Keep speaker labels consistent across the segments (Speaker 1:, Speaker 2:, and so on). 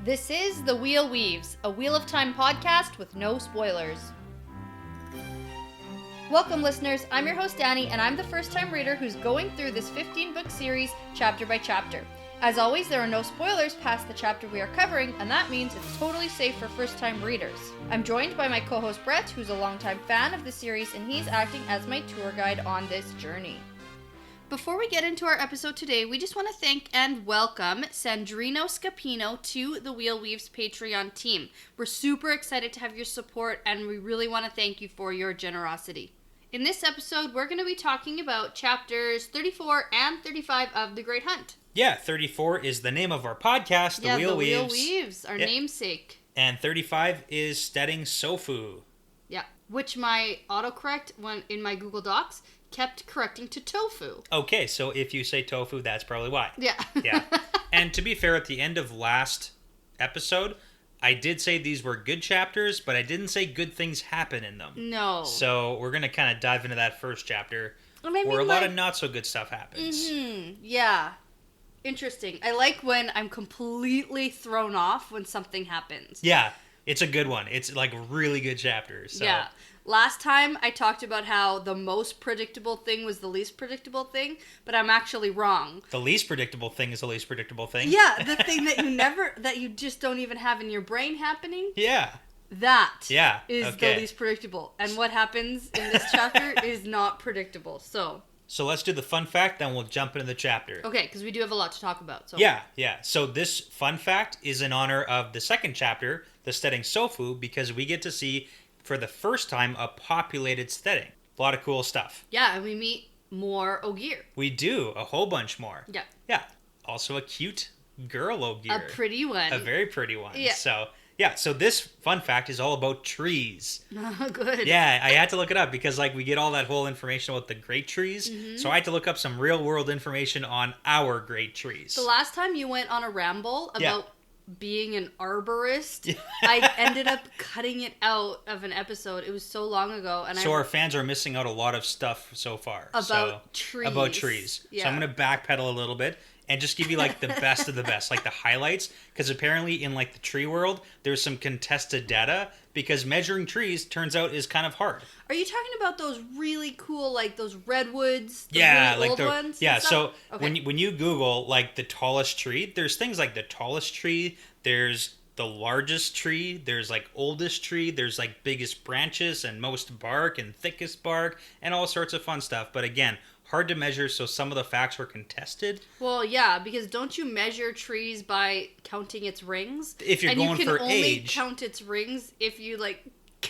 Speaker 1: This is The Wheel Weaves, a Wheel of Time podcast with no spoilers. Welcome, listeners. I'm your host, Dani, and I'm the first-time reader who's going through this 15-book series chapter by chapter. As always, there are no spoilers past the chapter we are covering, and that means it's totally safe for first-time readers. I'm joined by my co-host, Brett, who's a longtime fan of the series, and he's acting as my tour guide on this journey. Before we get into our episode today, we just want to thank and welcome Sandrino Scapino to the Wheel Weaves Patreon team. We're super excited to have your support, and we really want to thank you for your generosity. In this episode, we're going to be talking about chapters 34 and 35 of The Great Hunt.
Speaker 2: Yeah, 34 is the name of our podcast, The Wheel Weaves.
Speaker 1: The Wheel Weaves, our namesake.
Speaker 2: And 35 is Stedding Tsofu.
Speaker 1: Yeah, which my autocorrect in my Google Docs kept correcting to tofu.
Speaker 2: Okay, so if you say tofu, that's probably why.
Speaker 1: Yeah.
Speaker 2: Yeah. And to be fair, at the end of last episode, I did say these were good chapters, but I didn't say good things happen in them.
Speaker 1: No.
Speaker 2: So we're going to kind of dive into that first chapter
Speaker 1: where
Speaker 2: a lot of not so good stuff happens.
Speaker 1: Mm-hmm. Yeah. Interesting. I like when I'm completely thrown off when something happens.
Speaker 2: Yeah. It's a good one. It's like really good chapters. So.
Speaker 1: Yeah. Last time I talked about how the most predictable thing was the least predictable thing, but I'm actually wrong.
Speaker 2: The least predictable thing is the least predictable thing.
Speaker 1: Yeah, the thing that you just don't even have in your brain happening.
Speaker 2: Yeah.
Speaker 1: That is
Speaker 2: okay.
Speaker 1: the least predictable. And what happens in this chapter is not predictable. So
Speaker 2: let's do the fun fact, then we'll jump into the chapter.
Speaker 1: Okay, because we do have a lot to talk about. So.
Speaker 2: Yeah. So this fun fact is in honor of the second chapter, the Stedding Tsofu, because we get to see, for the first time, a populated Stedding. A lot of cool stuff.
Speaker 1: Yeah, and we meet more Ogier.
Speaker 2: We do, a whole bunch more.
Speaker 1: Yeah.
Speaker 2: Yeah. Also a cute girl Ogier.
Speaker 1: A pretty one.
Speaker 2: A very pretty one.
Speaker 1: Yeah.
Speaker 2: So this fun fact is all about trees.
Speaker 1: Oh, good.
Speaker 2: Yeah, I had to look it up because we get all that whole information about the great trees.
Speaker 1: Mm-hmm.
Speaker 2: So I had to look up some real world information on our great trees.
Speaker 1: The last time you went on a ramble about being an arborist, I ended up cutting it out of an episode. It was so long ago. And
Speaker 2: our fans are missing out a lot of stuff so far.
Speaker 1: About trees.
Speaker 2: About trees.
Speaker 1: Yeah.
Speaker 2: So I'm going to backpedal a little bit and just give you the best of the best, the highlights. Because apparently in the tree world, there's some contested data because measuring trees turns out is kind of hard.
Speaker 1: Are you talking about those really cool, those redwoods?
Speaker 2: Really
Speaker 1: old ones?
Speaker 2: Yeah, so
Speaker 1: okay.
Speaker 2: when you Google, the tallest tree, there's things like the tallest tree, there's the largest tree, there's oldest tree, there's biggest branches and most bark and thickest bark and all sorts of fun stuff. But again, hard to measure, so some of the facts were contested. Well,
Speaker 1: yeah, because don't you measure trees by counting its rings?
Speaker 2: If you're going for age.
Speaker 1: And you can only count its rings if you,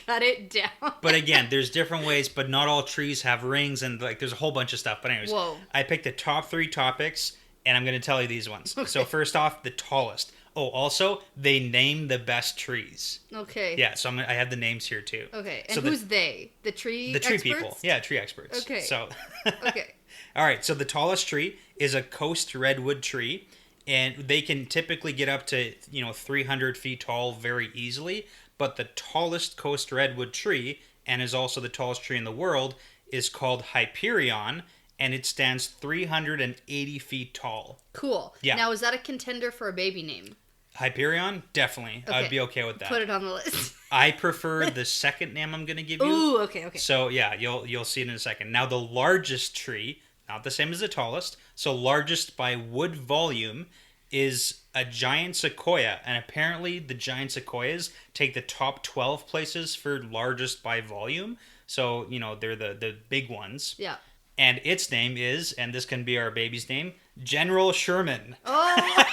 Speaker 1: cut it down.
Speaker 2: But again, there's different ways, but not all trees have rings, and there's a whole bunch of stuff. But anyways, I picked the top 3 topics, and I'm going to tell you these ones. Okay. So first off, the tallest. Oh, also, they name the best trees.
Speaker 1: Okay.
Speaker 2: Yeah, so I have the names here too.
Speaker 1: Okay, and so who's they? The tree experts?
Speaker 2: The tree people. Yeah, tree experts.
Speaker 1: Okay.
Speaker 2: So.
Speaker 1: Okay.
Speaker 2: All right, so the tallest tree is a coast redwood tree, and they can typically get up to 300 feet tall very easily. But the tallest coast redwood tree, and is also the tallest tree in the world, is called Hyperion, and it stands 380 feet tall.
Speaker 1: Cool.
Speaker 2: Yeah.
Speaker 1: Now, is that a contender for a baby name?
Speaker 2: Hyperion? Definitely. Okay. I'd be okay with that.
Speaker 1: Put it on the list.
Speaker 2: I prefer the second name I'm going to give you.
Speaker 1: Ooh, okay.
Speaker 2: So, yeah, you'll see it in a second. Now, the largest tree, not the same as the tallest, so largest by wood volume, is a giant sequoia. And apparently, the giant sequoias take the top 12 places for largest by volume. So, they're the big ones.
Speaker 1: Yeah.
Speaker 2: And its name is, and this can be our baby's name, General Sherman.
Speaker 1: Oh!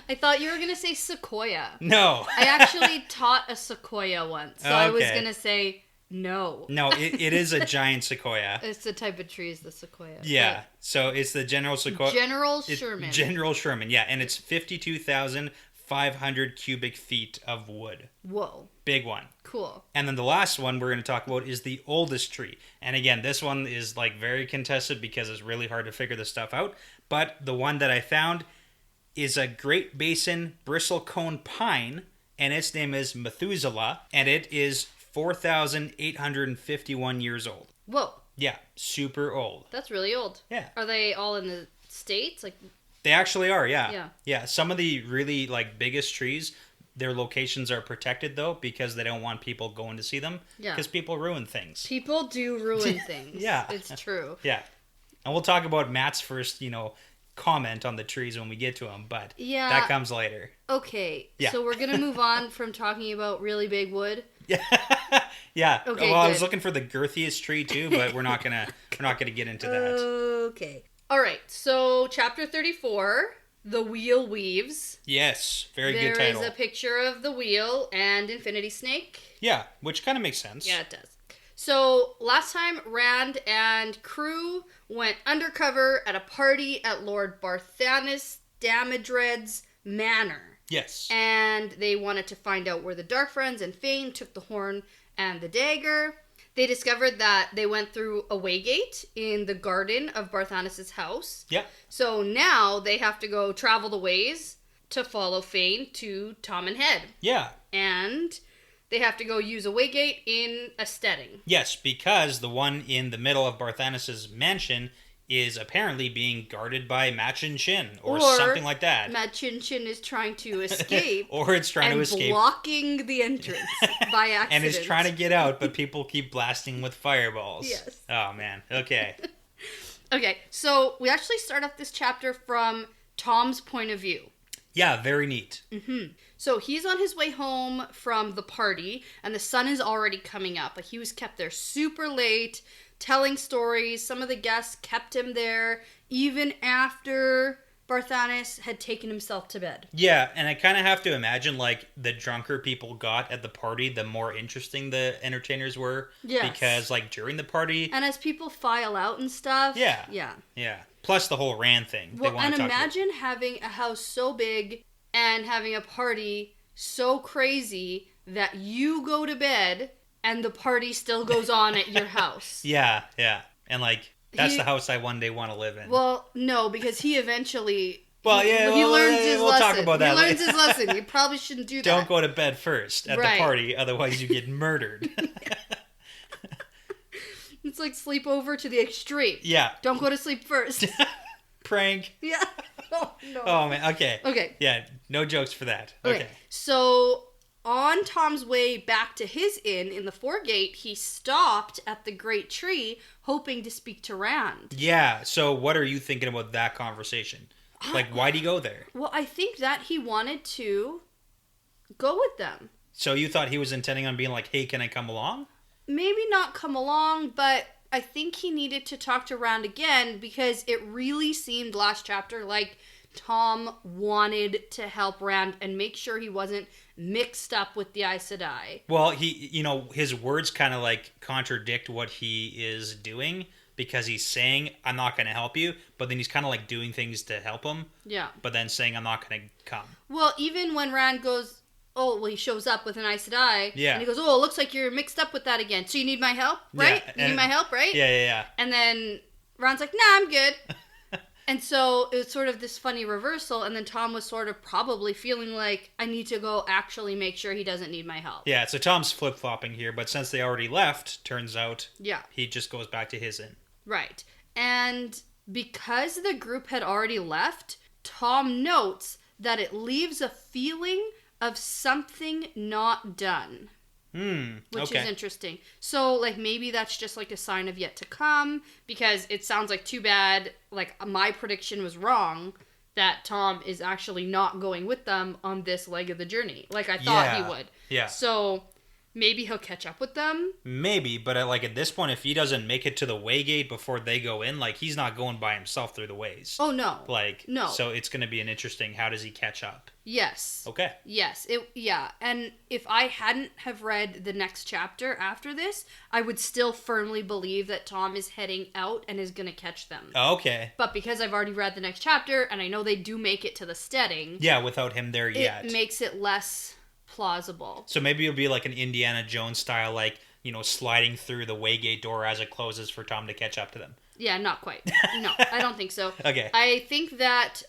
Speaker 1: I thought you were going to say sequoia.
Speaker 2: No.
Speaker 1: I actually taught a sequoia once, so
Speaker 2: okay.
Speaker 1: I was going to say no.
Speaker 2: No, it is a giant sequoia.
Speaker 1: It's the type of tree is the sequoia.
Speaker 2: Yeah, so it's the General Sequoia.
Speaker 1: General Sherman.
Speaker 2: General Sherman, yeah, and it's 52,500 cubic feet of wood.
Speaker 1: Whoa.
Speaker 2: Big one.
Speaker 1: Cool.
Speaker 2: And then the last one we're going to talk about is the oldest tree. And again, this one is very contested because it's really hard to figure this stuff out. But the one that I found is a Great Basin bristlecone pine, and its name is Methuselah, and it is 4,851 years old.
Speaker 1: Whoa.
Speaker 2: Yeah, super old.
Speaker 1: That's really old.
Speaker 2: Yeah.
Speaker 1: Are they all in the States?
Speaker 2: They actually are, yeah.
Speaker 1: Yeah.
Speaker 2: Yeah, some of the really, like, biggest trees, their locations are protected, though, because they don't want people going to see them.
Speaker 1: Yeah.
Speaker 2: Because people ruin things.
Speaker 1: People do ruin things.
Speaker 2: Yeah.
Speaker 1: It's true.
Speaker 2: Yeah. And we'll talk about Matt's first, comment on the trees when we get to them, but that comes later.
Speaker 1: Okay.
Speaker 2: Yeah.
Speaker 1: So we're going to move on from talking about really big wood.
Speaker 2: Yeah. Yeah.
Speaker 1: Okay,
Speaker 2: well, I
Speaker 1: good.
Speaker 2: was looking for the girthiest tree too, but we're not gonna get into that.
Speaker 1: Okay. All right. So chapter 34, the wheel weaves.
Speaker 2: Yes, very good title.
Speaker 1: There is a picture of the wheel and Infinity Snake.
Speaker 2: Yeah, which kind of makes sense.
Speaker 1: Yeah, it does. So last time, Rand and crew went undercover at a party at Lord Barthanes Damodred's manor.
Speaker 2: Yes.
Speaker 1: And they wanted to find out where the Dark Friends and Fane took the horn and the dagger. They discovered that they went through a waygate in the garden of Barthanes' house.
Speaker 2: Yeah.
Speaker 1: So now they have to go travel the ways to follow Fane to Tom and Head.
Speaker 2: Yeah.
Speaker 1: And they have to go use a waygate in a Stedding.
Speaker 2: Yes, because the one in the middle of Barthanes' mansion is apparently being guarded by Machin Shin or something like that.
Speaker 1: Machin Shin is trying to escape.
Speaker 2: Or it's trying to escape.
Speaker 1: And blocking the entrance by accident.
Speaker 2: And is trying to get out, but people keep blasting with fireballs.
Speaker 1: Yes.
Speaker 2: Oh, man. Okay.
Speaker 1: Okay, so we actually start off this chapter from Tom's point of view.
Speaker 2: Yeah, very neat.
Speaker 1: Mm-hmm. So he's on his way home from the party, and the sun is already coming up. Like, he was kept there super late, telling stories. Some of the guests kept him there, even after Barthanes had taken himself to bed.
Speaker 2: Yeah, and I kind of have to imagine, like, the drunker people got at the party, the more interesting the entertainers were.
Speaker 1: Yes.
Speaker 2: Because, like, during the party...
Speaker 1: And as people file out and stuff.
Speaker 2: Yeah.
Speaker 1: Yeah.
Speaker 2: Yeah. Plus the whole Rand thing.
Speaker 1: Well, and imagine having a house so big and having a party so crazy that you go to bed and the party still goes on at your house.
Speaker 2: Yeah, yeah. And, like, that's the house I one day want to live in.
Speaker 1: Well, no, because he eventually...
Speaker 2: Well,
Speaker 1: he learns his lesson.
Speaker 2: Talk about that
Speaker 1: later. He learns his lesson. You probably shouldn't do that.
Speaker 2: Don't go to bed first at the party, otherwise you get murdered.
Speaker 1: It's like sleepover to the extreme.
Speaker 2: Yeah.
Speaker 1: Don't go to sleep first.
Speaker 2: Prank.
Speaker 1: Yeah. Oh, no.
Speaker 2: Oh, man. Okay.
Speaker 1: Okay.
Speaker 2: Yeah, no jokes for that. Okay.
Speaker 1: So, on Tom's way back to his inn in the foregate, he stopped at the great tree, hoping to speak to Rand.
Speaker 2: Yeah, so what are you thinking about that conversation? Like, why'd he go there?
Speaker 1: Well, I think that he wanted to go with them.
Speaker 2: So you thought he was intending on being like, hey, can I come along?
Speaker 1: Maybe not come along, but I think he needed to talk to Rand again because it really seemed last chapter like Tom wanted to help Rand and make sure he wasn't mixed up with the Aes Sedai.
Speaker 2: Well, his words kind of like contradict what he is doing because he's saying, I'm not going to help you, but then he's kind of like doing things to help him. Yeah. But then saying, I'm not going to come.
Speaker 1: Well, even when Rand goes... he shows up with an Aes Sedai.
Speaker 2: Yeah.
Speaker 1: And he goes, it looks like you're mixed up with that again. So you need my help, right?
Speaker 2: Yeah,
Speaker 1: you need my help, right?
Speaker 2: Yeah.
Speaker 1: And then Ron's like, nah, I'm good. And so it was sort of this funny reversal. And then Tom was sort of probably feeling like, I need to go actually make sure he doesn't need my help.
Speaker 2: Yeah, so Tom's flip-flopping here. But since they already left, turns out he just goes back to his inn.
Speaker 1: Right. And because the group had already left, Tom notes that it leaves a feeling of something not done. Which is interesting. So, like, maybe that's just, like, a sign of yet to come, because it sounds like too bad, like, my prediction was wrong, that Tom is actually not going with them on this leg of the journey. Like, I thought he would.
Speaker 2: Yeah.
Speaker 1: So, maybe he'll catch up with them.
Speaker 2: Maybe, but at this point, if he doesn't make it to the waygate before they go in, like, he's not going by himself through the ways.
Speaker 1: Oh, no.
Speaker 2: No. So it's going to be an interesting, how does he catch up?
Speaker 1: Yes.
Speaker 2: Okay.
Speaker 1: Yes. And if I hadn't have read the next chapter after this, I would still firmly believe that Tom is heading out and is going to catch them.
Speaker 2: Okay.
Speaker 1: But because I've already read the next chapter, and I know they do make it to the Stedding.
Speaker 2: Yeah, without him there yet.
Speaker 1: It makes it less plausible.
Speaker 2: So maybe it'll be like an Indiana Jones style, like, sliding through the waygate door as it closes for Tom to catch up to them.
Speaker 1: Yeah, not quite. No, I don't think so.
Speaker 2: Okay.
Speaker 1: I think that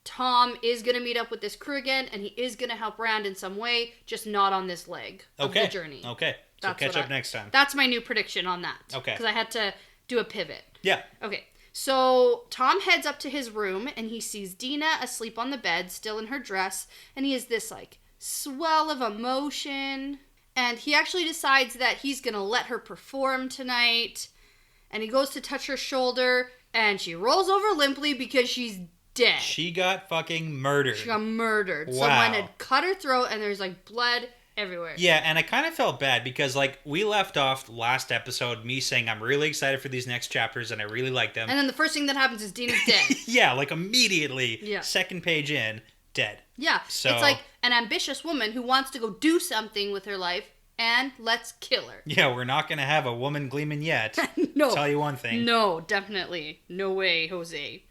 Speaker 1: Tom is going to meet up with this crew again, and he is going to help Rand in some way, just not on this leg of the journey.
Speaker 2: Okay. So catch up next time.
Speaker 1: That's my new prediction on that.
Speaker 2: Okay.
Speaker 1: Because I had to do a pivot.
Speaker 2: Yeah.
Speaker 1: Okay. So Tom heads up to his room and he sees Dina asleep on the bed, still in her dress, and he has this like swell of emotion. And he actually decides that he's gonna let her perform tonight. And he goes to touch her shoulder, and she rolls over limply because she's dead.
Speaker 2: She got fucking murdered.
Speaker 1: She got murdered.
Speaker 2: Wow.
Speaker 1: Someone had cut her throat, and there's like blood everywhere.
Speaker 2: Yeah, and I kind of felt bad because, like, we left off last episode me saying I'm really excited for these next chapters and I really like them.
Speaker 1: And then the first thing that happens is Dina's dead.
Speaker 2: Yeah, like immediately,
Speaker 1: Yeah.
Speaker 2: second page in, dead.
Speaker 1: Yeah,
Speaker 2: So-
Speaker 1: it's like an ambitious woman who wants to go do something with her life, and let's kill her.
Speaker 2: Yeah, we're not going to have a woman gleaming yet.
Speaker 1: No.
Speaker 2: Tell you one thing.
Speaker 1: No, definitely. No way, Jose.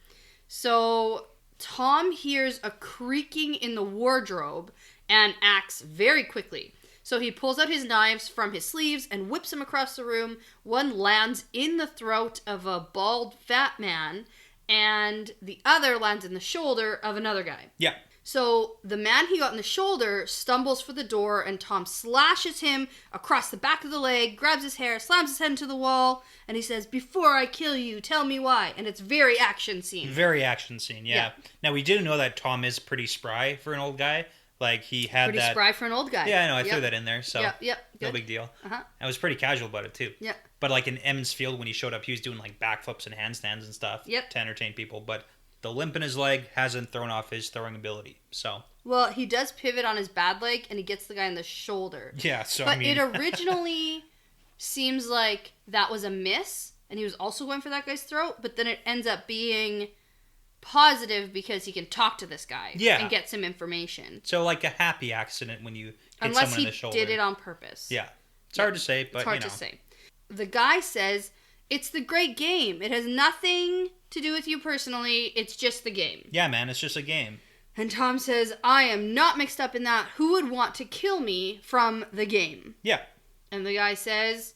Speaker 1: So, Tom hears a creaking in the wardrobe and acts very quickly. So he pulls out his knives from his sleeves and whips them across the room. One lands in the throat of a bald fat man, and the other lands in the shoulder of another guy.
Speaker 2: Yeah.
Speaker 1: So the man he got in the shoulder stumbles for the door, and Tom slashes him across the back of the leg, grabs his hair, slams his head into the wall, and he says, "Before I kill you, tell me why." And it's very action scene.
Speaker 2: Very action scene, yeah. Now, we do know that Tom is pretty spry for an old guy. Like, he had
Speaker 1: Pretty
Speaker 2: that...
Speaker 1: spry for an old guy.
Speaker 2: Yeah, I know. I threw that in there, so
Speaker 1: Yep,
Speaker 2: no
Speaker 1: good.
Speaker 2: big deal.
Speaker 1: Uh-huh.
Speaker 2: I was pretty casual about it, too.
Speaker 1: Yep.
Speaker 2: But, like, in Emmons Field, when he showed up, he was doing, like, backflips and handstands and stuff
Speaker 1: Yep.
Speaker 2: to entertain people. But the limp in his leg hasn't thrown off his throwing ability, so...
Speaker 1: Well, he does pivot on his bad leg, and he gets the guy in the shoulder.
Speaker 2: Yeah, so,
Speaker 1: But
Speaker 2: I mean...
Speaker 1: it originally seems like that was a miss, and he was also going for that guy's throat, but then it ends up being positive because he can talk to this guy and get some information.
Speaker 2: So, like a happy accident when you hit
Speaker 1: Unless
Speaker 2: someone in the shoulder.
Speaker 1: he did it on purpose.
Speaker 2: Yeah. It's hard to say, but,
Speaker 1: It's hard to say. The guy says, "It's the great game. It has nothing to do with you personally. It's just the game."
Speaker 2: Yeah, man, it's just a game.
Speaker 1: And Tom says, "I am not mixed up in that. Who would want to kill me from the game?"
Speaker 2: Yeah.
Speaker 1: And the guy says,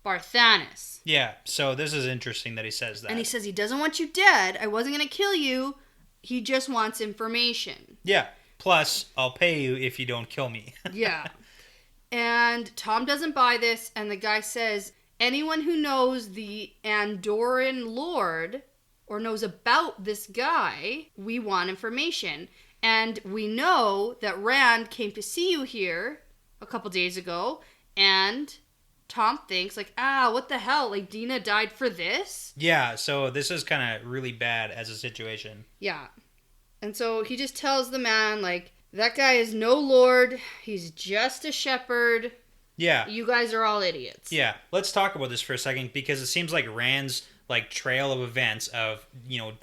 Speaker 1: "Barthanas."
Speaker 2: Yeah, so this is interesting that he says that.
Speaker 1: And he says he doesn't want you dead. I wasn't going to kill you. He just wants information.
Speaker 2: Yeah. Plus, I'll pay you if you don't kill me.
Speaker 1: Yeah. And Tom doesn't buy this, and the guy says, "Anyone who knows the Andorran Lord or knows about this guy, we want information. And we know that Rand came to see you here a couple days ago, and Tom thinks, like, what the hell? Like, Dina died for this?"
Speaker 2: Yeah, so this is kind of really bad as a situation.
Speaker 1: Yeah. And so he just tells the man, like, that guy is no lord. He's just a shepherd.
Speaker 2: Yeah.
Speaker 1: You guys are all idiots.
Speaker 2: Yeah. Let's talk about this for a second because it seems like Rand's like trail of events of,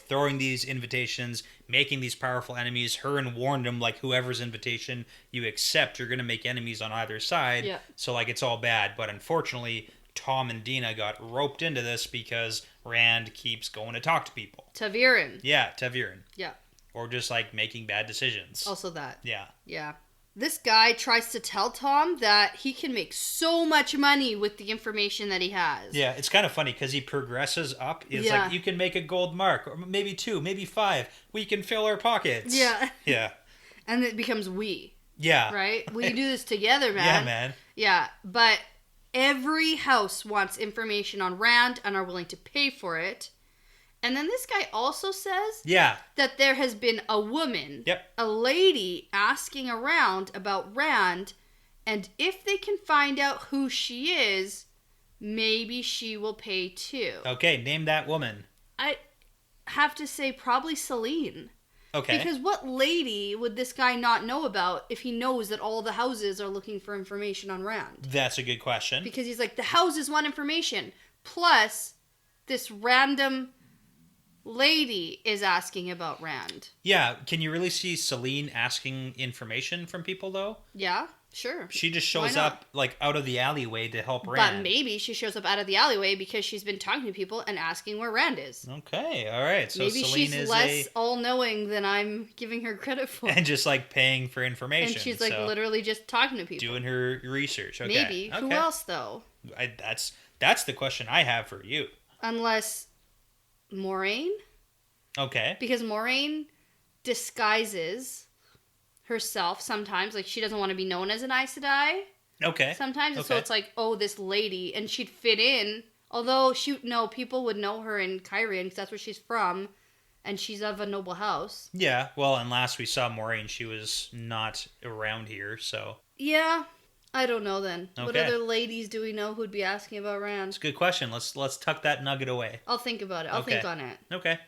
Speaker 2: throwing these invitations, making these powerful enemies. Hurin warned him, like, whoever's invitation you accept, you're going to make enemies on either side.
Speaker 1: Yeah.
Speaker 2: So, like, it's all bad. But unfortunately, Tom and Dina got roped into this because Rand keeps going to talk to people.
Speaker 1: Taviran.
Speaker 2: Yeah, Taviran.
Speaker 1: Yeah.
Speaker 2: Or just, like, making bad decisions.
Speaker 1: Also that.
Speaker 2: Yeah.
Speaker 1: Yeah. This guy tries to tell Tom that he can make so much money with the information that he has.
Speaker 2: Yeah, it's kind of funny because he progresses up. It's like, you can make a gold mark, or maybe 2, maybe 5. We can fill our pockets.
Speaker 1: Yeah.
Speaker 2: Yeah.
Speaker 1: And it becomes we.
Speaker 2: Yeah.
Speaker 1: Right? We do this together, man.
Speaker 2: Yeah, man.
Speaker 1: Yeah, but every house wants information on Rand and are willing to pay for it. And then this guy also says that there has been a woman, a lady, asking around about Rand, and if they can find out who she is, maybe she will pay too.
Speaker 2: Okay, name that woman.
Speaker 1: I have to say probably Celine.
Speaker 2: Okay.
Speaker 1: Because what lady would this guy not know about if he knows that all the houses are looking for information on Rand?
Speaker 2: That's a good question.
Speaker 1: Because he's like, the houses want information. Plus, this random lady is asking about Rand.
Speaker 2: Yeah, can you really see Celine asking information from people, though?
Speaker 1: Yeah, sure.
Speaker 2: She just shows up, like, out of the alleyway to help Rand.
Speaker 1: But maybe she shows up out of the alleyway because she's been talking to people and asking where Rand is.
Speaker 2: Okay, all right. So
Speaker 1: maybe
Speaker 2: Celine
Speaker 1: she's
Speaker 2: is
Speaker 1: less all-knowing than I'm giving her credit for.
Speaker 2: And just, like, paying for information.
Speaker 1: And she's, like, literally just talking to people.
Speaker 2: Doing her research. Okay.
Speaker 1: Maybe.
Speaker 2: Okay.
Speaker 1: Who else, though?
Speaker 2: That's the question I have for you.
Speaker 1: Unless Moraine?
Speaker 2: Okay.
Speaker 1: Because Moraine disguises herself sometimes. Like, she doesn't want to be known as an Aes Sedai.
Speaker 2: Okay.
Speaker 1: Sometimes. So it's like, oh, this lady. And she'd fit in Although, no, people would know her in Kyrian because that's where she's from, and she's of a noble house.
Speaker 2: Yeah, well, and last we saw Moraine, she was not around here, so...
Speaker 1: Yeah, I don't know then.
Speaker 2: Okay.
Speaker 1: What other ladies do we know who'd be asking about Rand?
Speaker 2: It's a good question. Let's tuck that nugget away.
Speaker 1: I'll think about it. I'll think on it.
Speaker 2: Okay.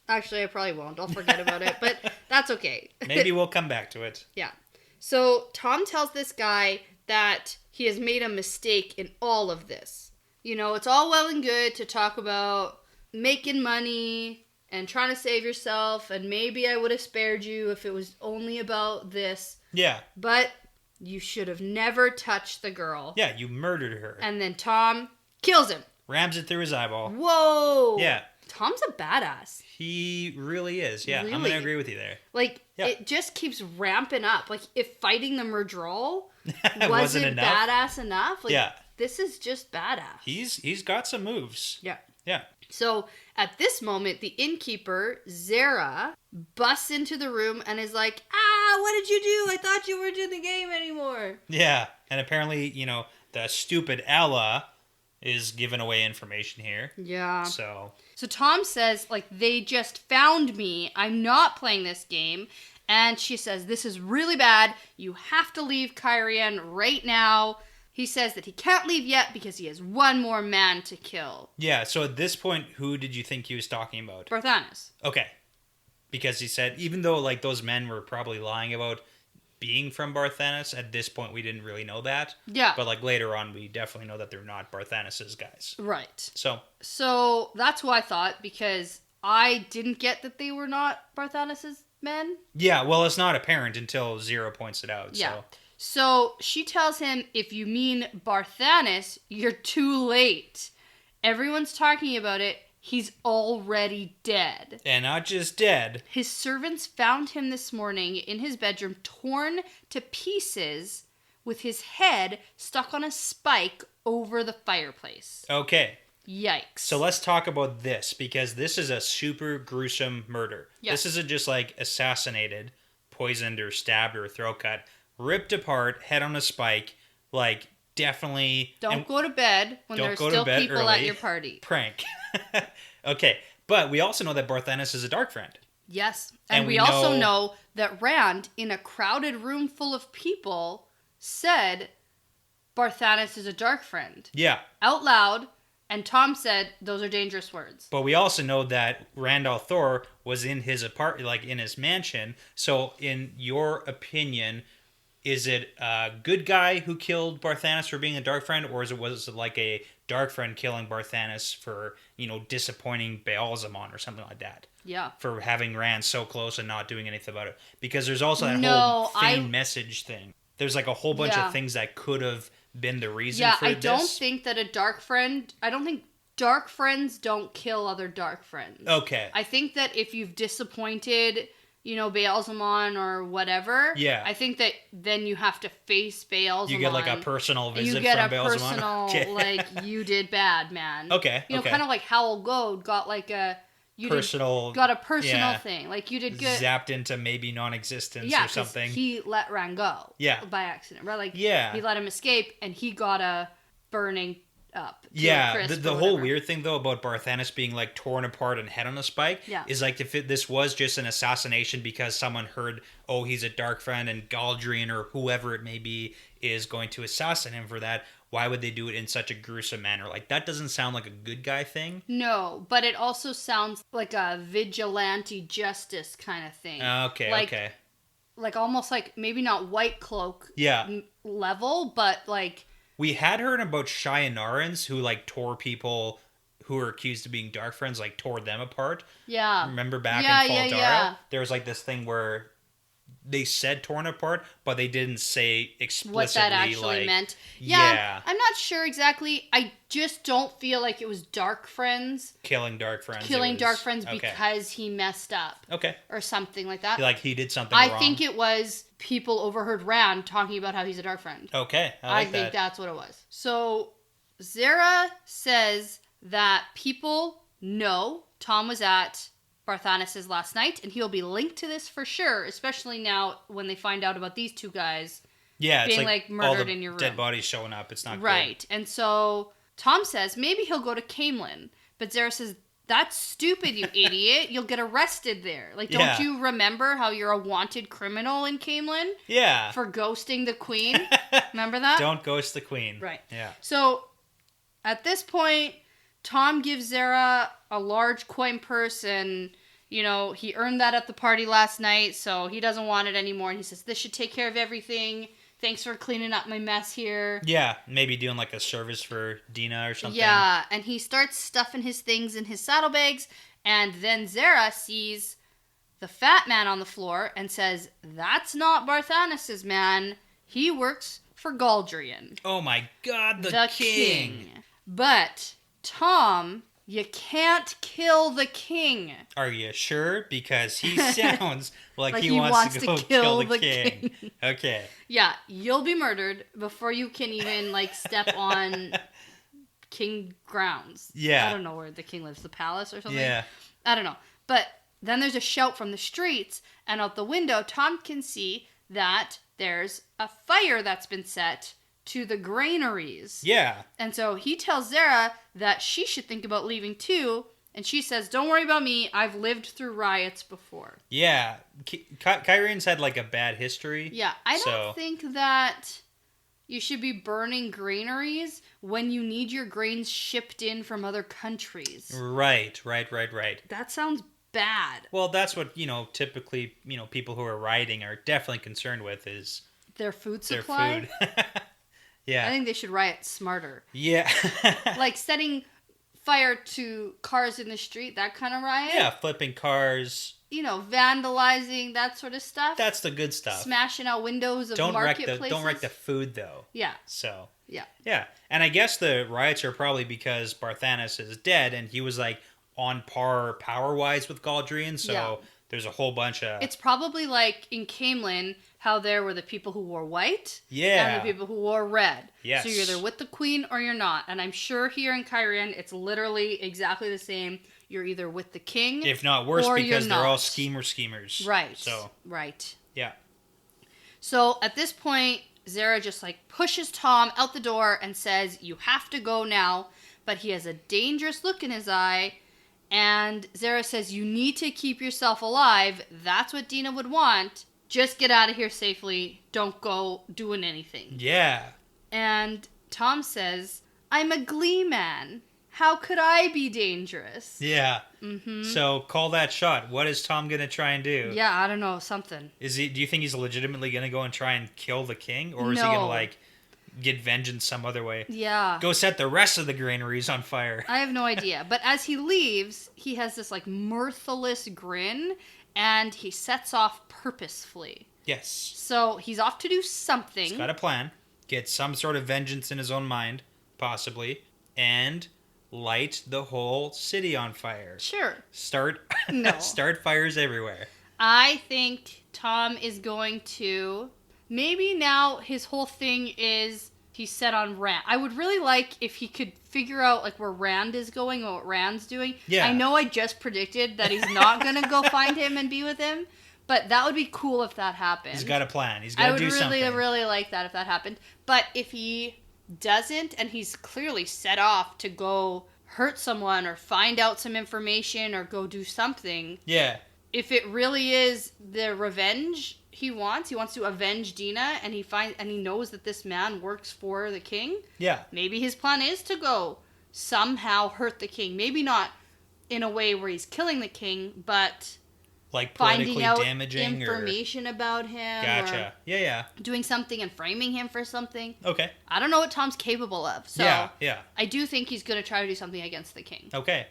Speaker 1: Actually, I probably won't. I'll forget about it, but that's okay.
Speaker 2: Maybe we'll come back to it.
Speaker 1: Yeah. So Tom tells this guy that he has made a mistake in all of this. You know, it's all well and good to talk about making money and trying to save yourself, and maybe I would have spared you if it was only about this.
Speaker 2: Yeah.
Speaker 1: But you should have never touched the girl.
Speaker 2: Yeah, you murdered her.
Speaker 1: And then Tom kills him.
Speaker 2: Rams it through his eyeball.
Speaker 1: Whoa.
Speaker 2: Yeah.
Speaker 1: Tom's a badass.
Speaker 2: He really is. Yeah,
Speaker 1: Really?
Speaker 2: I'm going to agree with you there.
Speaker 1: Like,
Speaker 2: Yeah.
Speaker 1: it just keeps ramping up. Like, if fighting the Murdrol
Speaker 2: Wasn't
Speaker 1: wasn't
Speaker 2: enough?
Speaker 1: badass enough, like,
Speaker 2: Yeah.
Speaker 1: this is just badass.
Speaker 2: He's got some moves.
Speaker 1: Yeah.
Speaker 2: Yeah.
Speaker 1: So, at this moment, the innkeeper, Zara, busts into the room and is like, what did you do? I thought you weren't in the game anymore.
Speaker 2: Yeah. And apparently, the stupid Ella is giving away information here.
Speaker 1: Yeah.
Speaker 2: So
Speaker 1: Tom says, like, they just found me. I'm not playing this game. And she says, this is really bad. You have to leave Kyrian right now. He says that he can't leave yet because he has one more man to kill.
Speaker 2: yeah, so at this point, who did you think he was talking about?
Speaker 1: Barthanes.
Speaker 2: Okay. Because he said, even though like those men were probably lying about being from Barthanes, at this point we didn't really know that.
Speaker 1: Yeah.
Speaker 2: But like later on, we definitely know that they're not Barthanes' guys.
Speaker 1: Right.
Speaker 2: So
Speaker 1: that's what I thought, because I didn't get that they were not Barthanes' men.
Speaker 2: yeah, well, it's not apparent until Zero points it out.
Speaker 1: Yeah. So she tells him, if you mean Barthanes, you're too late. Everyone's talking about it. He's already dead.
Speaker 2: And not just dead.
Speaker 1: His servants found him this morning in his bedroom, torn to pieces, with his head stuck on a spike over the fireplace.
Speaker 2: Okay.
Speaker 1: Yikes.
Speaker 2: So let's talk about this, because this is a super gruesome murder.
Speaker 1: Yeah.
Speaker 2: This isn't just like assassinated, poisoned, or stabbed, or throat cut. Ripped apart, head on a spike, like definitely...
Speaker 1: Don't go to bed when there's still people
Speaker 2: early.
Speaker 1: at your party.
Speaker 2: Prank. Okay, but we also know that Barthanes is a dark friend.
Speaker 1: Yes, and we also know that Rand, in a crowded room full of people, said Barthanes is a dark friend.
Speaker 2: Yeah.
Speaker 1: Out loud, and Tom said those are dangerous words.
Speaker 2: But we also know that Randall Thor was in his apartment, like in his mansion. So in your opinion, is it a good guy who killed Barthanes for being a dark friend, or was it like a dark friend killing Barthanes for, disappointing Baalzamon or something like that?
Speaker 1: Yeah.
Speaker 2: For having Rand so close and not doing anything about it. Because there's also that whole fame message thing. There's like a whole bunch of things that could have been the reason for this.
Speaker 1: Yeah, I don't think that I don't think dark friends don't kill other dark friends.
Speaker 2: Okay.
Speaker 1: I think that if you've disappointed, Baalzamon or whatever, I think that then you have to face Baalzamon.
Speaker 2: You get like a personal visit from Baalzamon.
Speaker 1: You get a personal, like, you did bad, man.
Speaker 2: Okay.
Speaker 1: Kind of like Howell Goad got like a... got a personal thing. Like, you did good.
Speaker 2: Zapped into maybe non-existence or something.
Speaker 1: He let Rand go.
Speaker 2: Yeah.
Speaker 1: By accident. Right? Like,
Speaker 2: he let
Speaker 1: him escape, and he got a burning up.
Speaker 2: Yeah. The whole weird thing, though, about Barthanes being, like, torn apart and head on a spike is, like, if this was just an assassination because someone heard, oh, he's a dark friend, and Galdrian or whoever it may be is going to assassinate him for that, why would they do it in such a gruesome manner? Like, that doesn't sound like a good guy thing. No,
Speaker 1: but it also sounds like a vigilante justice kind of thing.
Speaker 2: Okay.
Speaker 1: Like, almost like, maybe not White Cloak level, but like...
Speaker 2: We had heard about Shyanarans who, like, tore people who were accused of being dark friends, like, tore them apart.
Speaker 1: Yeah.
Speaker 2: Remember back in Faldara? Yeah. There was, like, this thing where... They said torn apart, but they didn't say explicitly
Speaker 1: what that actually meant. Yeah, I'm not sure exactly. I just don't feel like it was dark friends.
Speaker 2: Killing dark friends
Speaker 1: because he messed up.
Speaker 2: Okay.
Speaker 1: Or something like that.
Speaker 2: Like he did something wrong.
Speaker 1: I think it was people overheard Rand talking about how he's a dark friend.
Speaker 2: Okay,
Speaker 1: I think that's what it was. So, Zara says that people know Tom was at Barthanes' last night, and he'll be linked to this for sure, especially now when they find out about these two guys being like murdered in your room.
Speaker 2: Dead bodies showing up. It's not
Speaker 1: right. Good. And so Tom says maybe he'll go to Camelin. But Zara says, that's stupid, you idiot. You'll get arrested there. Like, don't you remember how you're a wanted criminal in Camelin?
Speaker 2: Yeah.
Speaker 1: For ghosting the queen? Remember that?
Speaker 2: Don't ghost the queen.
Speaker 1: Right.
Speaker 2: Yeah.
Speaker 1: So, at this point, Tom gives Zara a large coin purse and, you know, he earned that at the party last night, so he doesn't want it anymore. And he says, this should take care of everything. Thanks for cleaning up my mess here.
Speaker 2: Yeah, maybe doing like a service for Dina or something.
Speaker 1: Yeah, and he starts stuffing his things in his saddlebags, and then Zara sees the fat man on the floor and says, that's not Barthanas' man. He works for Galdrian.
Speaker 2: Oh my god, the king.
Speaker 1: But, Tom, you can't kill the king.
Speaker 2: Are you sure? Because he sounds like he
Speaker 1: he
Speaker 2: wants to go kill the
Speaker 1: king.
Speaker 2: Okay.
Speaker 1: Yeah, you'll be murdered before you can even, like, step on king grounds.
Speaker 2: Yeah.
Speaker 1: I don't know where the king lives. The palace or something?
Speaker 2: Yeah.
Speaker 1: I don't know. But then there's a shout from the streets, and out the window, Tom can see that there's a fire that's been set to the granaries.
Speaker 2: Yeah.
Speaker 1: And so he tells Zara that she should think about leaving too, and she says, don't worry about me, I've lived through riots before.
Speaker 2: Yeah. Kyrian's had like a bad history.
Speaker 1: Yeah, I don't think that you should be burning granaries when you need your grains shipped in from other countries.
Speaker 2: Right.
Speaker 1: That sounds bad.
Speaker 2: Well, that's what, typically, people who are rioting are definitely concerned with is
Speaker 1: their food supply.
Speaker 2: Their food. Yeah.
Speaker 1: I think they should riot smarter.
Speaker 2: Yeah.
Speaker 1: Like setting fire to cars in the street, that kind of riot.
Speaker 2: Yeah, flipping cars.
Speaker 1: Vandalizing, that sort of stuff.
Speaker 2: That's the good stuff.
Speaker 1: Smashing out windows of marketplaces.
Speaker 2: Don't wreck the food, though.
Speaker 1: Yeah.
Speaker 2: So.
Speaker 1: Yeah.
Speaker 2: Yeah. And I guess the riots are probably because Barthanas is dead and he was like on par power-wise with Galdrian, so there's a whole bunch of...
Speaker 1: It's probably like in Camelin, how there were the people who wore white and the people who wore red.
Speaker 2: Yes.
Speaker 1: So you're either with the queen or you're not. And I'm sure here in Kyrian, it's literally exactly the same. You're either with the king,
Speaker 2: if not worse,
Speaker 1: or
Speaker 2: because
Speaker 1: you're
Speaker 2: they're all
Speaker 1: not.
Speaker 2: schemers.
Speaker 1: Right.
Speaker 2: So.
Speaker 1: Right.
Speaker 2: Yeah.
Speaker 1: So at this point, Zara just like pushes Tom out the door and says, you have to go now. But he has a dangerous look in his eye. And Zara says, you need to keep yourself alive. That's what Dina would want. Just get out of here safely. Don't go doing anything.
Speaker 2: Yeah.
Speaker 1: And Tom says, I'm a glee man. How could I be dangerous?
Speaker 2: Yeah.
Speaker 1: Mm-hmm.
Speaker 2: So call that shot. What is Tom going to try and do?
Speaker 1: Yeah, I don't know. Something.
Speaker 2: Do you think he's legitimately going to go and try and kill the king? Or is he going to get vengeance some other way?
Speaker 1: Yeah.
Speaker 2: Go set the rest of the granaries on fire.
Speaker 1: I have no idea. But as he leaves, he has this mirthless grin and he sets off purposefully.
Speaker 2: Yes.
Speaker 1: So he's off to do something.
Speaker 2: He's got a plan. Get some sort of vengeance in his own mind, possibly. And light the whole city on fire.
Speaker 1: Sure.
Speaker 2: Start fires everywhere.
Speaker 1: I think Tom is going to... Maybe now his whole thing is he's set on Rand. I would really like if he could figure out where Rand is going and what Rand's doing.
Speaker 2: Yeah.
Speaker 1: I know I just predicted that he's not going to go find him and be with him, but that would be cool if that happened.
Speaker 2: He's got a plan. He's got to do something.
Speaker 1: I would really like that if that happened. But if he doesn't and he's clearly set off to go hurt someone or find out some information or go do something.
Speaker 2: Yeah.
Speaker 1: If it really is the revenge he wants to avenge Dina and he knows that this man works for the king.
Speaker 2: Yeah.
Speaker 1: Maybe his plan is to go somehow hurt the king. Maybe not in a way where he's killing the king, but
Speaker 2: politically
Speaker 1: finding out
Speaker 2: damaging
Speaker 1: information about him.
Speaker 2: Gotcha. Yeah.
Speaker 1: Doing something and framing him for something.
Speaker 2: Okay.
Speaker 1: I don't know what Tom's capable of. So
Speaker 2: yeah.
Speaker 1: I do think he's going to try to do something against the king.
Speaker 2: Okay.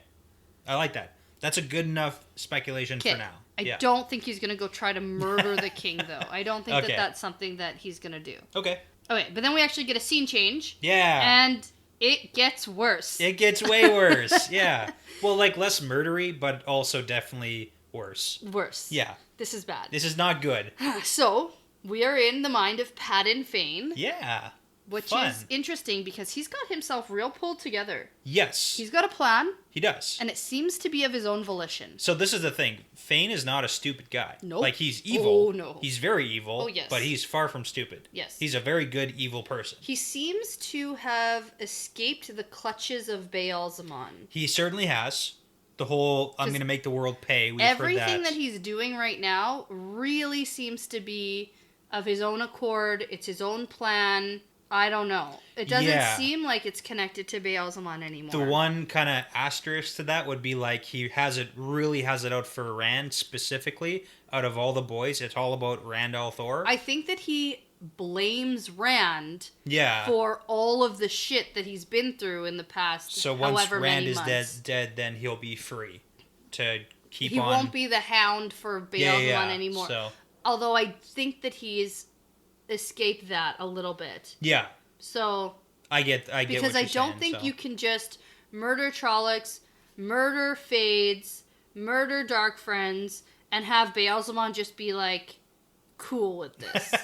Speaker 2: I like that. That's a good enough speculation for now.
Speaker 1: I don't think he's going to go try to murder the king, though. I don't think
Speaker 2: Okay.
Speaker 1: that's something that he's going to do.
Speaker 2: Okay.
Speaker 1: Okay, but then we actually get a scene change.
Speaker 2: Yeah.
Speaker 1: And it gets worse.
Speaker 2: It gets way worse. Yeah. Well, less murdery, but also definitely worse.
Speaker 1: Worse.
Speaker 2: Yeah.
Speaker 1: This is bad.
Speaker 2: This is not good.
Speaker 1: So, we are in the mind of Padden Fane.
Speaker 2: Yeah.
Speaker 1: which
Speaker 2: Fun.
Speaker 1: is interesting because he's got himself real pulled together.
Speaker 2: Yes.
Speaker 1: He's got a plan.
Speaker 2: He does.
Speaker 1: And it seems to be of his own volition.
Speaker 2: So this is the thing. Fane is not a stupid guy.
Speaker 1: Nope.
Speaker 2: Like, he's evil.
Speaker 1: Oh, no.
Speaker 2: He's very evil.
Speaker 1: Oh, yes.
Speaker 2: But he's far from stupid.
Speaker 1: Yes.
Speaker 2: He's a very good evil person.
Speaker 1: He seems to have escaped the clutches of Baal-Zaman.
Speaker 2: He certainly has. The whole, I'm going to make the world pay. We've
Speaker 1: Everything
Speaker 2: heard
Speaker 1: that he's doing right now really seems to be of his own accord. It's his own plan. I don't know. It doesn't seem like it's connected to Baal-Zaman anymore.
Speaker 2: The one kind of asterisk to that would be like he really has it out for Rand specifically. Out of all the boys, it's all about Rand al'Thor.
Speaker 1: I think that he blames Rand
Speaker 2: Yeah.
Speaker 1: for all of the shit that he's been through in the past.
Speaker 2: So once
Speaker 1: however
Speaker 2: Rand
Speaker 1: many
Speaker 2: is
Speaker 1: months.
Speaker 2: dead, then he'll be free to keep
Speaker 1: He
Speaker 2: on.
Speaker 1: won't be the hound for Baal-Zaman anymore.
Speaker 2: So
Speaker 1: Although I think that he's escaped that a little bit.
Speaker 2: yeah,
Speaker 1: So
Speaker 2: I get
Speaker 1: because
Speaker 2: what
Speaker 1: I
Speaker 2: you're
Speaker 1: don't
Speaker 2: saying,
Speaker 1: think
Speaker 2: so.
Speaker 1: you can just murder Trollocs, murder Fades, murder Dark Friends, and have Baal-Zaman just be like cool with this.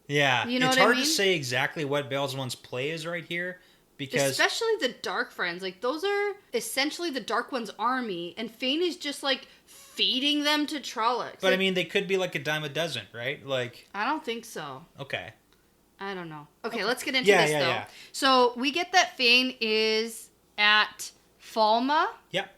Speaker 2: Yeah,
Speaker 1: You know
Speaker 2: it's
Speaker 1: what I
Speaker 2: hard
Speaker 1: mean?
Speaker 2: to say exactly what Baal-Zaman's play is right here because
Speaker 1: Especially the Dark Friends. Like, those are essentially the Dark One's army, and Fane is just, like, feeding them to Trollocs.
Speaker 2: but
Speaker 1: like,
Speaker 2: I mean they could be like a dime a dozen, right? Like
Speaker 1: I don't think so.
Speaker 2: okay.
Speaker 1: I don't know. Okay, let's get into
Speaker 2: Yeah,
Speaker 1: this,
Speaker 2: yeah,
Speaker 1: though.
Speaker 2: yeah.
Speaker 1: So, we get that Fane is at Falma,
Speaker 2: Yep.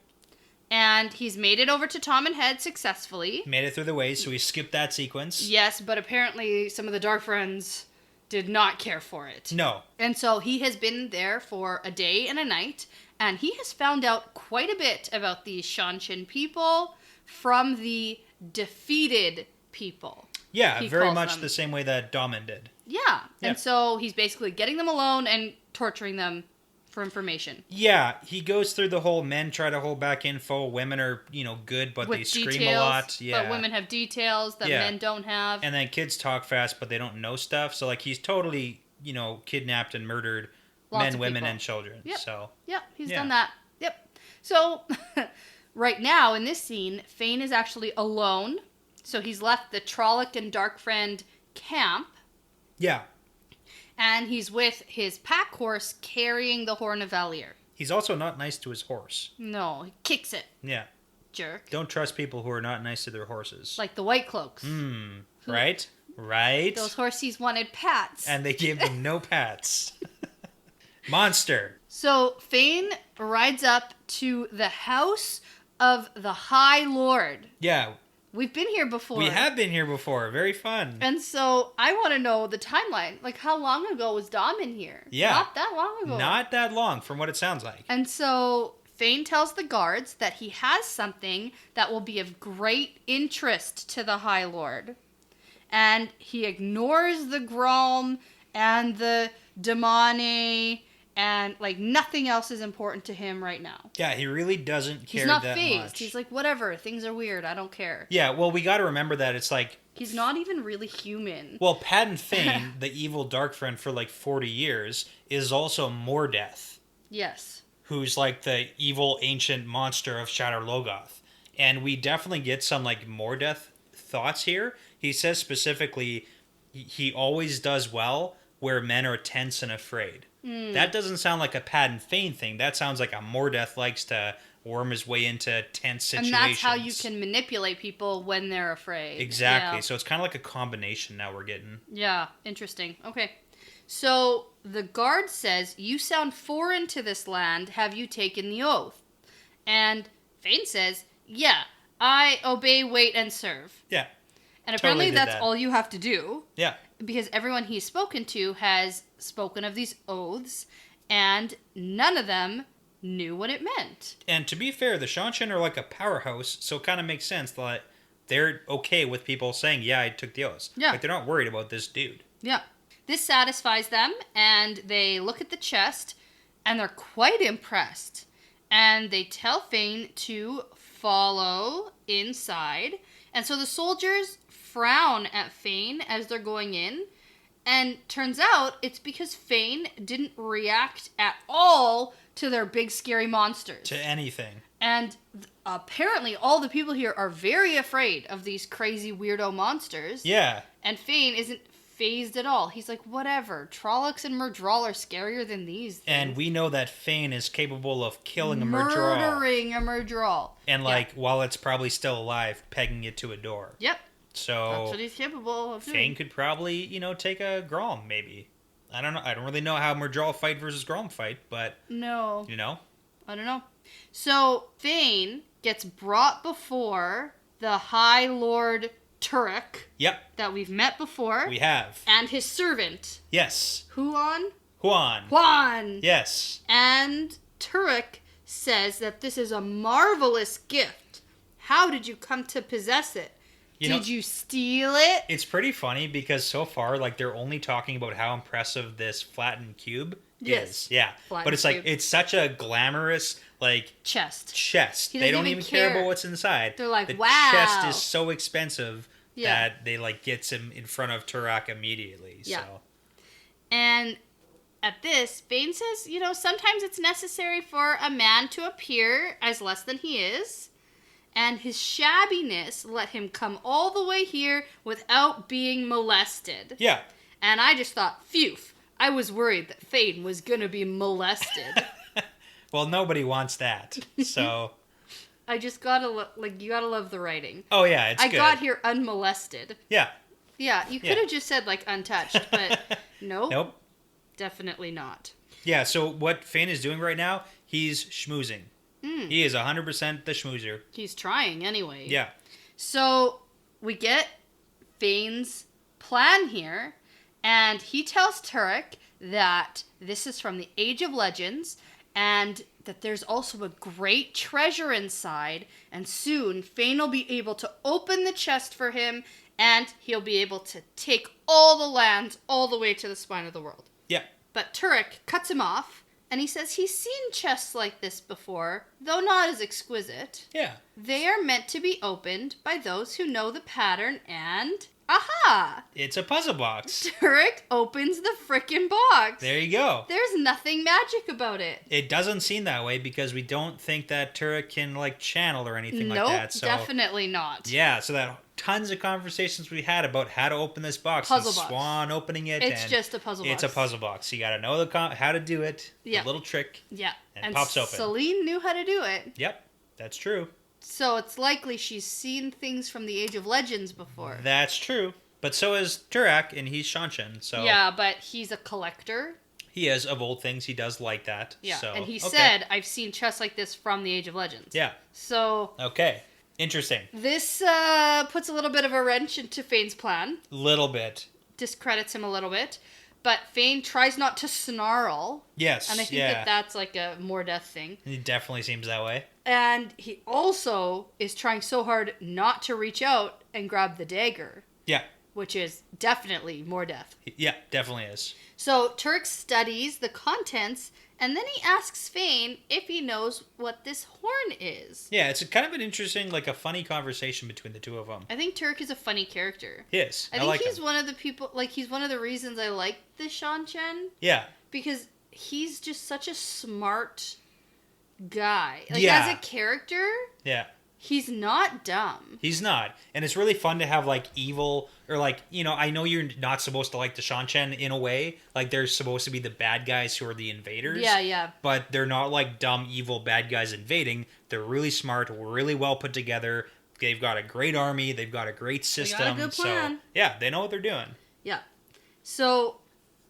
Speaker 1: and he's made it over to Tom and Head successfully.
Speaker 2: Made it through the way, so we skipped that sequence.
Speaker 1: Yes, but apparently some of the Dark Friends did not care for it.
Speaker 2: No.
Speaker 1: And so he has been there for a day and a night, and he has found out quite a bit about the Shanshin people from the defeated people.
Speaker 2: Yeah,
Speaker 1: He
Speaker 2: very
Speaker 1: calls
Speaker 2: much
Speaker 1: them.
Speaker 2: the same way that Daman did.
Speaker 1: Yeah.
Speaker 2: Yeah.
Speaker 1: And so he's basically getting them alone and torturing them for information.
Speaker 2: Yeah, he goes through the whole men try to hold back info, women are, good, but
Speaker 1: With
Speaker 2: they scream
Speaker 1: details,
Speaker 2: a lot. Yeah.
Speaker 1: but women have details that
Speaker 2: Yeah.
Speaker 1: men don't have.
Speaker 2: And then kids talk fast, but they don't know stuff. So, like, he's totally, kidnapped and murdered
Speaker 1: Lots
Speaker 2: men,
Speaker 1: of
Speaker 2: women,
Speaker 1: people.
Speaker 2: and children.
Speaker 1: Yep.
Speaker 2: So,
Speaker 1: Yep, he's
Speaker 2: Yeah.
Speaker 1: done that. Yep. So, right now in this scene, Fane is actually alone. So he's left the Trolloc and Dark Friend camp,
Speaker 2: yeah.
Speaker 1: and he's with his pack horse carrying the Horn of Valir.
Speaker 2: He's also not nice to his horse.
Speaker 1: No, he kicks it,
Speaker 2: Yeah.
Speaker 1: jerk.
Speaker 2: Don't trust people who are not nice to their horses.
Speaker 1: Like the White Cloaks.
Speaker 2: Right? Right?
Speaker 1: Those horsies wanted pats.
Speaker 2: And they gave them no pats. Monster.
Speaker 1: So Fane rides up to the house of the High Lord.
Speaker 2: Yeah.
Speaker 1: We've been here before.
Speaker 2: We have been here before. Very fun.
Speaker 1: And so I want to know the timeline. Like, how long ago was Dom in here?
Speaker 2: Yeah.
Speaker 1: Not that long ago.
Speaker 2: Not that long from what it sounds like.
Speaker 1: And so Fane tells the guards that he has something that will be of great interest to the High Lord. And he ignores the Grom and the Damane, and like nothing else is important to him right now.
Speaker 2: Yeah, he really doesn't care
Speaker 1: He's not
Speaker 2: that
Speaker 1: phased.
Speaker 2: much.
Speaker 1: He's like, whatever, things are weird, I don't care.
Speaker 2: Yeah, well, we got to remember that it's like...
Speaker 1: He's not even really human.
Speaker 2: Well, Padden Fane, the evil Dark Friend for like 40 years, is also Mordeth,
Speaker 1: Yes.
Speaker 2: who's like the evil ancient monster of Shadar Logoth. And we definitely get some like Mordeth thoughts here. He says specifically, he always does well where men are tense and afraid. That doesn't sound like a Padden Fane thing. That sounds like a Mordeth likes to worm his way into tense situations.
Speaker 1: And that's how you can manipulate people when they're afraid.
Speaker 2: Exactly.
Speaker 1: Yeah.
Speaker 2: So it's kind of like a combination now we're getting.
Speaker 1: Yeah, interesting. Okay. So the guard says, "You sound foreign to this land. Have you taken the oath?" And Fane says, "Yeah, I obey, wait, and serve."
Speaker 2: Yeah.
Speaker 1: And apparently
Speaker 2: Totally did
Speaker 1: that's
Speaker 2: that.
Speaker 1: all you have to do.
Speaker 2: Yeah.
Speaker 1: Because everyone he's spoken to has spoken of these oaths, and none of them knew what it meant.
Speaker 2: And to be fair, the Shanshin are like a powerhouse, so it kind of makes sense that they're okay with people saying, yeah, I took the oath.
Speaker 1: Yeah.
Speaker 2: Like, they're not worried about this dude.
Speaker 1: Yeah. This satisfies them, and they look at the chest, and they're quite impressed. And they tell Fane to follow inside. And so the soldiers frown at Fane as they're going in. And turns out it's because Fane didn't react at all to their big scary monsters.
Speaker 2: To anything.
Speaker 1: And apparently all the people here are very afraid of these crazy weirdo monsters.
Speaker 2: Yeah.
Speaker 1: And Fane isn't phased at all. He's like, whatever. Trollocs and Murdral are scarier than these things.
Speaker 2: And we know that Fane is capable of killing a Murdral.
Speaker 1: Murdering a Murdral.
Speaker 2: And, like, while it's probably still alive, pegging it to a door.
Speaker 1: Yep.
Speaker 2: So...
Speaker 1: that's what he's capable of doing.
Speaker 2: Fane could probably, you know, take a Grom, maybe. I don't know. I don't really know how Murdral fight versus Grom fight, but...
Speaker 1: no.
Speaker 2: You know?
Speaker 1: I don't know. So, Fane gets brought before the High Lord Turek.
Speaker 2: Yep.
Speaker 1: That we've met before.
Speaker 2: We have.
Speaker 1: And his servant.
Speaker 2: Yes.
Speaker 1: Huan?
Speaker 2: Juan. Yes.
Speaker 1: And Turek says that this is a marvelous gift. How did you come to possess it? Did you steal it?
Speaker 2: It's pretty funny because so far, like, they're only talking about how impressive this flattened cube is. Yeah.
Speaker 1: Flattened
Speaker 2: but it's
Speaker 1: cube.
Speaker 2: like, it's such a glamorous, like...
Speaker 1: chest.
Speaker 2: They don't even care about what's inside.
Speaker 1: They're like,
Speaker 2: the
Speaker 1: wow.
Speaker 2: chest is so expensive that they, like, gets him in front of Turek immediately.
Speaker 1: Yeah.
Speaker 2: So.
Speaker 1: And at this, Fane says, you know, sometimes it's necessary for a man to appear as less than he is. And his shabbiness let him come all the way here without being molested.
Speaker 2: Yeah.
Speaker 1: And I just thought, phew, I was worried that Fane was going to be molested.
Speaker 2: Well, nobody wants that, so...
Speaker 1: I just gotta, you gotta love the writing.
Speaker 2: Oh, yeah, it's good.
Speaker 1: I got here unmolested.
Speaker 2: Yeah.
Speaker 1: Yeah, you could have just said, like, untouched, but nope.
Speaker 2: Nope.
Speaker 1: Definitely not.
Speaker 2: Yeah, so what Fane is doing right now, he's schmoozing. He is 100% the schmoozer.
Speaker 1: He's trying anyway.
Speaker 2: Yeah.
Speaker 1: So we get Fane's plan here, and he tells Turek that this is from the Age of Legends, and that there's also a great treasure inside, and soon Fane will be able to open the chest for him, and he'll be able to take all the lands all the way to the spine of the world.
Speaker 2: Yeah.
Speaker 1: But Turek cuts him off, and he says he's seen chests like this before, though not as exquisite.
Speaker 2: Yeah.
Speaker 1: They are meant to be opened by those who know the pattern, and... aha!
Speaker 2: It's a puzzle box.
Speaker 1: Turek opens the frickin' box.
Speaker 2: There you go.
Speaker 1: There's nothing magic about it.
Speaker 2: It doesn't seem that way because we don't think that Turek can, like, channel or anything like that. So,
Speaker 1: definitely not.
Speaker 2: yeah, so that tons of conversations we had about how to open this box.
Speaker 1: Puzzle
Speaker 2: and
Speaker 1: box.
Speaker 2: Swan opening it.
Speaker 1: It's
Speaker 2: and
Speaker 1: just a puzzle box.
Speaker 2: It's a puzzle box. You got to know how to do it.
Speaker 1: Yeah.
Speaker 2: A little trick.
Speaker 1: Yeah.
Speaker 2: And it pops open.
Speaker 1: Celine knew how to do it.
Speaker 2: Yep, that's true.
Speaker 1: So it's likely she's seen things from the Age of Legends before.
Speaker 2: That's true. But so is Turek, and he's Shanshan, so...
Speaker 1: yeah, but he's a collector.
Speaker 2: He is, of old things, he does like that.
Speaker 1: Yeah,
Speaker 2: so,
Speaker 1: and he said, I've seen chests like this from the Age of Legends.
Speaker 2: Yeah.
Speaker 1: So...
Speaker 2: okay, interesting.
Speaker 1: this puts a little bit of a wrench into Fane's plan.
Speaker 2: Little bit.
Speaker 1: Discredits him a little bit. But Fane tries not to snarl.
Speaker 2: Yes,
Speaker 1: And I think that's like a more death thing.
Speaker 2: He definitely seems that way.
Speaker 1: And he also is trying so hard not to reach out and grab the dagger.
Speaker 2: Yeah.
Speaker 1: Which is definitely more death.
Speaker 2: Yeah, definitely is.
Speaker 1: So Turk studies the contents, and then he asks Fane if he knows what this horn is.
Speaker 2: Yeah, it's kind of an interesting, like a funny conversation between the two of them.
Speaker 1: I think Turk is a funny character.
Speaker 2: He is.
Speaker 1: I think
Speaker 2: like
Speaker 1: he's
Speaker 2: him.
Speaker 1: one of the people, like he's one of the reasons I like the Shanshan.
Speaker 2: Yeah.
Speaker 1: Because he's just such a smart guy. Like
Speaker 2: Yeah.
Speaker 1: as a character,
Speaker 2: Yeah.
Speaker 1: he's not dumb.
Speaker 2: He's not. And it's really fun to have, like, evil, or, like, you know, I know you're not supposed to like the Shanshan in a way. Like, they're supposed to be the bad guys who are the invaders.
Speaker 1: Yeah, yeah.
Speaker 2: But they're not, like, dumb, evil bad guys invading. They're really smart, really well put together. They've got a great army. They've got a great system.
Speaker 1: They got a good plan.
Speaker 2: So, yeah, they know what they're doing.
Speaker 1: Yeah. So,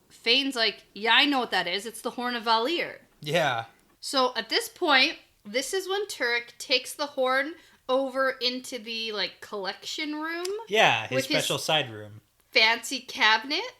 Speaker 1: Fane's like, yeah, I know what that is. It's the Horn of Valir.
Speaker 2: Yeah.
Speaker 1: So, at this point, this is when Turek takes the horn over into the, like, collection room.
Speaker 2: Yeah, his
Speaker 1: with
Speaker 2: special side room.
Speaker 1: Fancy cabinet.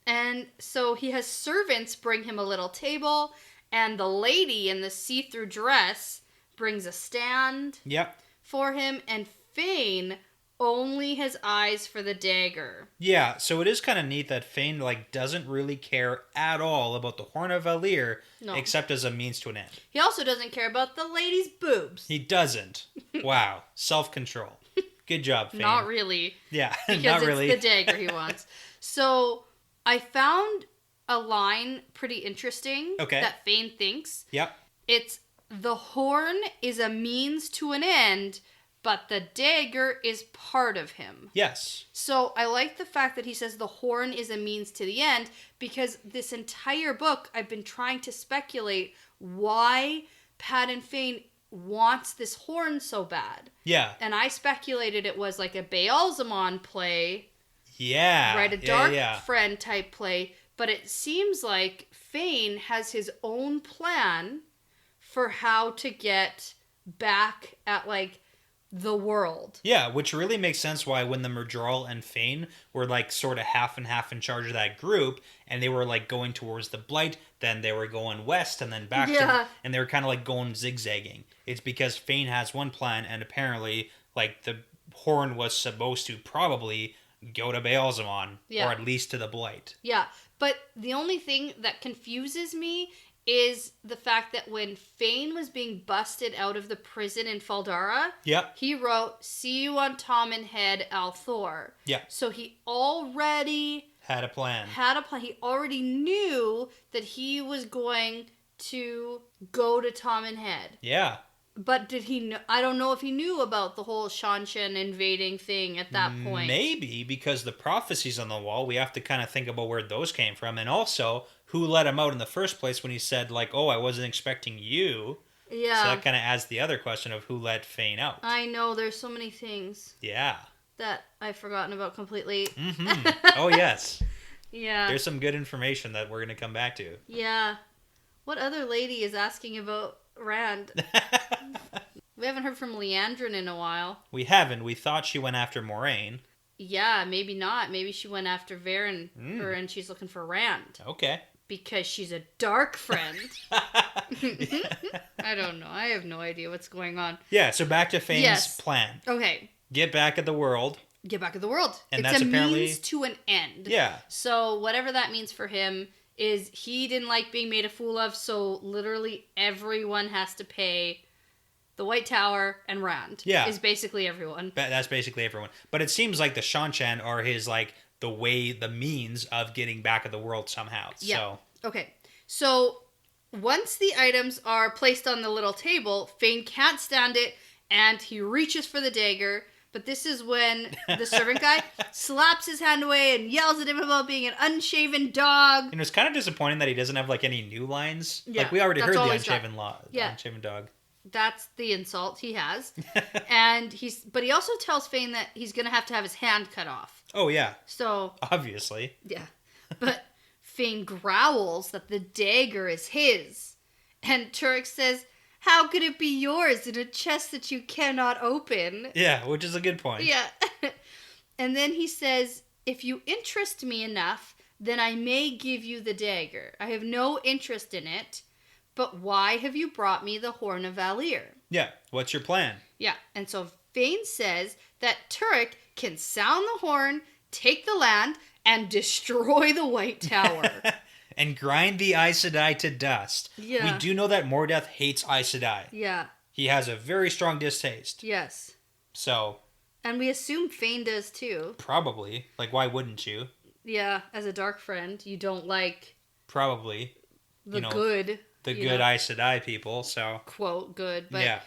Speaker 1: And so he has servants bring him a little table, and the lady in the see-through dress brings a stand
Speaker 2: Yep.
Speaker 1: for him, and Fane only has eyes for the dagger.
Speaker 2: Yeah, so it is kind of neat that Fane, like, doesn't really care at all about the Horn of Valir,
Speaker 1: No.
Speaker 2: except as a means to an end.
Speaker 1: He also doesn't care about the lady's boobs.
Speaker 2: He doesn't. Wow. Self-control. Good job, Fane.
Speaker 1: Not really.
Speaker 2: Yeah,
Speaker 1: Because
Speaker 2: not
Speaker 1: it's
Speaker 2: really.
Speaker 1: the dagger he wants. So, I found a line pretty interesting that Fane thinks.
Speaker 2: Yep.
Speaker 1: It's, the horn is a means to an end, but the dagger is part of him.
Speaker 2: Yes.
Speaker 1: So I like the fact that he says the horn is a means to the end, because this entire book I've been trying to speculate why Padan Fain wants this horn so bad.
Speaker 2: Yeah.
Speaker 1: And I speculated it was like a Baalzamon play.
Speaker 2: Yeah.
Speaker 1: Right, a dark friend type play. But it seems like Fain has his own plan for how to get back at, like, the world.
Speaker 2: Yeah, which really makes sense why when the Murdral and Fain were, like, sort of half and half in charge of that group, and they were, like, going towards the Blight, then they were going west, and then back to... And they were kind of, like, going zigzagging. It's because Fain has one plan, and apparently, like, the horn was supposed to probably go to Baalzamon, or at least to the Blight.
Speaker 1: Yeah, but the only thing that confuses me is the fact that when Fain was being busted out of the prison in Faldara, he wrote, "See you on Tom and Head, Althor."
Speaker 2: Yeah.
Speaker 1: So he already
Speaker 2: had a plan.
Speaker 1: He already knew that he was going to go to Tom and Head.
Speaker 2: Yeah.
Speaker 1: But did he know? I don't know if he knew about the whole Shanshan invading thing at that point.
Speaker 2: Maybe, because the prophecies on the wall, we have to kind of think about where those came from. And also, who let him out in the first place when he said, like, oh, I wasn't expecting you. Yeah. So that kind of adds the other question of who let Fain out.
Speaker 1: I know, there's so many things.
Speaker 2: Yeah.
Speaker 1: That I've forgotten about completely.
Speaker 2: Mm-hmm. Oh, yes.
Speaker 1: Yeah.
Speaker 2: There's some good information that we're going to come back to.
Speaker 1: Yeah. What other lady is asking about Rand? We haven't heard from Leandrin in a while.
Speaker 2: We haven't. We thought she went after Moraine.
Speaker 1: Yeah, maybe not. Maybe she went after Varen, and she's looking for Rand.
Speaker 2: Okay.
Speaker 1: Because she's a dark friend. I don't know. I have no idea what's going on.
Speaker 2: Yeah, so back to Fain's plan.
Speaker 1: Okay.
Speaker 2: Get back at the world.
Speaker 1: Get back at the world.
Speaker 2: And
Speaker 1: it's
Speaker 2: that's
Speaker 1: a
Speaker 2: apparently...
Speaker 1: means to an end.
Speaker 2: Yeah.
Speaker 1: So whatever that means for him is he didn't like being made a fool of, so literally everyone has to pay the White Tower and Rand.
Speaker 2: Yeah.
Speaker 1: Is basically everyone.
Speaker 2: That's basically everyone. But it seems like the Shanshan are his, like, the means of getting back at the world somehow. Yeah. So.
Speaker 1: Okay. So once the items are placed on the little table, Fain can't stand it, and he reaches for the dagger. But this is when the servant guy slaps his hand away and yells at him about being an unshaven dog.
Speaker 2: And it's kind of disappointing that he doesn't have, like, any new lines.
Speaker 1: Yeah,
Speaker 2: like, we already heard the unshaven unshaven dog.
Speaker 1: That's the insult he has. And but he also tells Fain that he's going to have his hand cut off.
Speaker 2: Oh, yeah.
Speaker 1: So.
Speaker 2: Obviously.
Speaker 1: Yeah. But Fain growls that the dagger is his. And Turek says, "How could it be yours in a chest that you cannot open?"
Speaker 2: Yeah, which is a good point.
Speaker 1: Yeah. And then he says, "If you interest me enough, then I may give you the dagger. I have no interest in it, but why have you brought me the Horn of Valir?"
Speaker 2: Yeah, what's your plan?
Speaker 1: Yeah, and so Fain says that Turek can sound the horn, take the land, and destroy the White Tower.
Speaker 2: And grind the Aes Sedai to dust.
Speaker 1: Yeah.
Speaker 2: We do know that Mordeth hates Aes Sedai.
Speaker 1: Yeah.
Speaker 2: He has a very strong distaste.
Speaker 1: Yes.
Speaker 2: So.
Speaker 1: And we assume Fain does too.
Speaker 2: Probably. Like, why wouldn't you?
Speaker 1: Yeah, as a dark friend, you don't like...
Speaker 2: Probably.
Speaker 1: The good.
Speaker 2: The good Aes Sedai people, so...
Speaker 1: Quote, good, but... Yeah.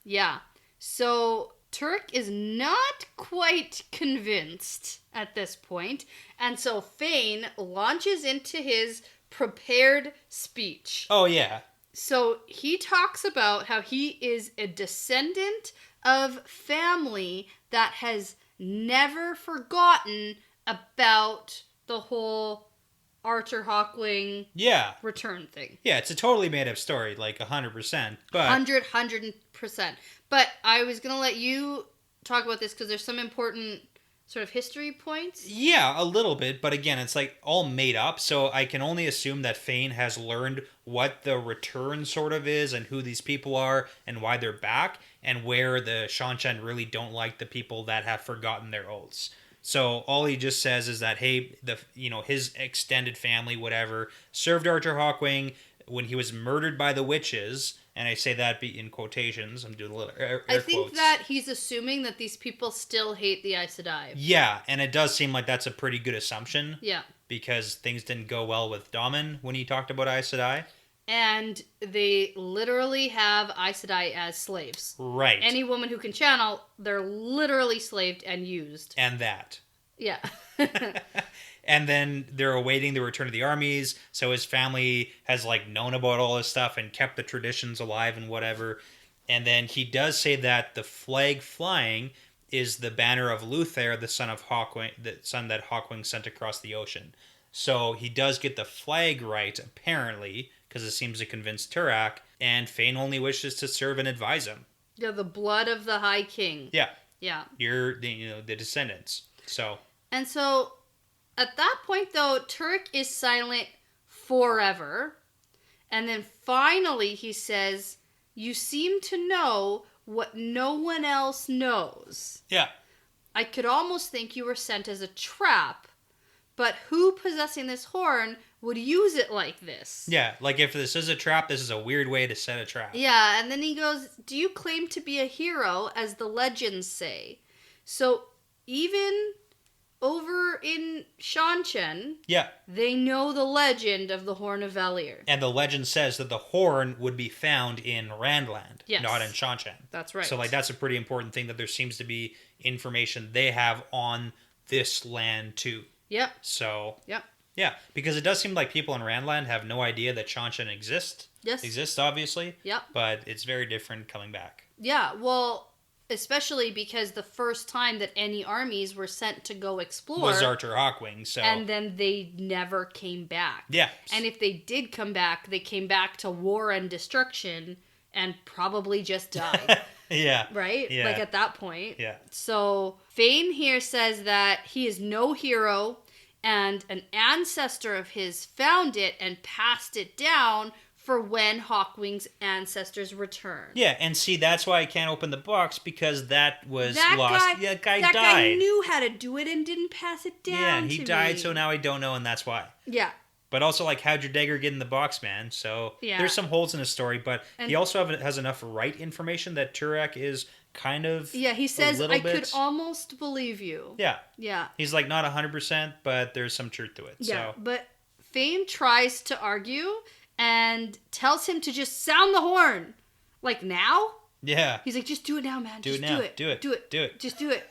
Speaker 1: Yeah. So, Turek is not quite convinced at this point, and so Fain launches into his prepared speech.
Speaker 2: Oh, yeah.
Speaker 1: So he talks about how he is a descendant of family that has never forgotten about the whole Arthur Hawkwing return thing.
Speaker 2: Yeah, it's a totally made up story, like 100%. But
Speaker 1: 100%. But I was going to let you talk about this because there's some important sort of history points?
Speaker 2: Yeah, a little bit, but again, it's like all made up, so I can only assume that Fain has learned what the return sort of is and who these people are and why they're back and where the Shanshan really don't like the people that have forgotten their oaths. So all he just says is that, hey, his extended family, whatever, served Arthur Hawkwing when he was murdered by the witches. And I say that in quotations. I'm doing a little air
Speaker 1: I think
Speaker 2: quotes.
Speaker 1: that he's assuming that these people still hate the Aes Sedai.
Speaker 2: Yeah, and it does seem like that's a pretty good assumption.
Speaker 1: Yeah.
Speaker 2: Because things didn't go well with Daman when he talked about Aes Sedai.
Speaker 1: And they literally have Aes Sedai as slaves.
Speaker 2: Right.
Speaker 1: Any woman who can channel, they're literally slaved and used.
Speaker 2: And that.
Speaker 1: Yeah.
Speaker 2: And then they're awaiting the return of the armies. So his family has like known about all this stuff and kept the traditions alive and whatever. And then he does say that the flag flying is the banner of Luther, the son of Hawkwing, the son that Hawkwing sent across the ocean. So he does get the flag right, apparently, because it seems to convince Turak. And Fane only wishes to serve and advise him.
Speaker 1: Yeah, the blood of the High King.
Speaker 2: Yeah.
Speaker 1: Yeah.
Speaker 2: You're the descendants. So.
Speaker 1: And so, at that point, though, Turak is silent forever. And then finally he says, "You seem to know what no one else knows.
Speaker 2: Yeah.
Speaker 1: I could almost think you were sent as a trap, but who possessing this horn would use it like this?"
Speaker 2: Yeah, like if this is a trap, this is a weird way to set a trap.
Speaker 1: Yeah, and then he goes, "Do you claim to be a hero, as the legends say?" So, even over in Shanchen,
Speaker 2: Yeah.
Speaker 1: they know the legend of the Horn of Valir.
Speaker 2: And the legend says that the horn would be found in Randland,
Speaker 1: Yes.
Speaker 2: not in Shanchen.
Speaker 1: That's right.
Speaker 2: So, like, that's a pretty important thing, that there seems to be information they have on this land, too.
Speaker 1: Yep.
Speaker 2: So,
Speaker 1: Yep.
Speaker 2: yeah, because it does seem like people in Randland have no idea that Shanchen exists, obviously.
Speaker 1: Yep.
Speaker 2: But it's very different coming back.
Speaker 1: Yeah, well, especially because the first time that any armies were sent to go explore
Speaker 2: Was Arthur Hawkwing, so...
Speaker 1: and then they never came back.
Speaker 2: Yeah.
Speaker 1: And if they did come back, they came back to war and destruction and probably just died.
Speaker 2: Yeah.
Speaker 1: Right?
Speaker 2: Yeah.
Speaker 1: Like at that point.
Speaker 2: Yeah.
Speaker 1: So Fane here says that he is no hero and an ancestor of his found it and passed it down for when Hawkwing's ancestors return.
Speaker 2: Yeah, and see, that's why I can't open the box, because that was
Speaker 1: That
Speaker 2: lost.
Speaker 1: guy,
Speaker 2: That guy died.
Speaker 1: guy knew how to do it and didn't pass it down.
Speaker 2: Yeah, and he died,
Speaker 1: me.
Speaker 2: so now I don't know, and that's why.
Speaker 1: Yeah.
Speaker 2: But also, like, how'd your dagger get in the box, man? So
Speaker 1: Yeah.
Speaker 2: there's some holes in his story, but
Speaker 1: And-
Speaker 2: he also has enough right information that Turak is kind of
Speaker 1: Yeah, he says,
Speaker 2: a little
Speaker 1: I
Speaker 2: bit...
Speaker 1: could almost believe you.
Speaker 2: Yeah.
Speaker 1: Yeah.
Speaker 2: He's like, not 100%, but there's some truth to it.
Speaker 1: Yeah,
Speaker 2: So.
Speaker 1: but Fane tries to argue and tells him to just sound the horn. Like, now?
Speaker 2: Yeah.
Speaker 1: He's like, just do it now, man.
Speaker 2: Do
Speaker 1: Just
Speaker 2: it now.
Speaker 1: do it.
Speaker 2: Do it.
Speaker 1: Do it.
Speaker 2: Do it.
Speaker 1: Just do it.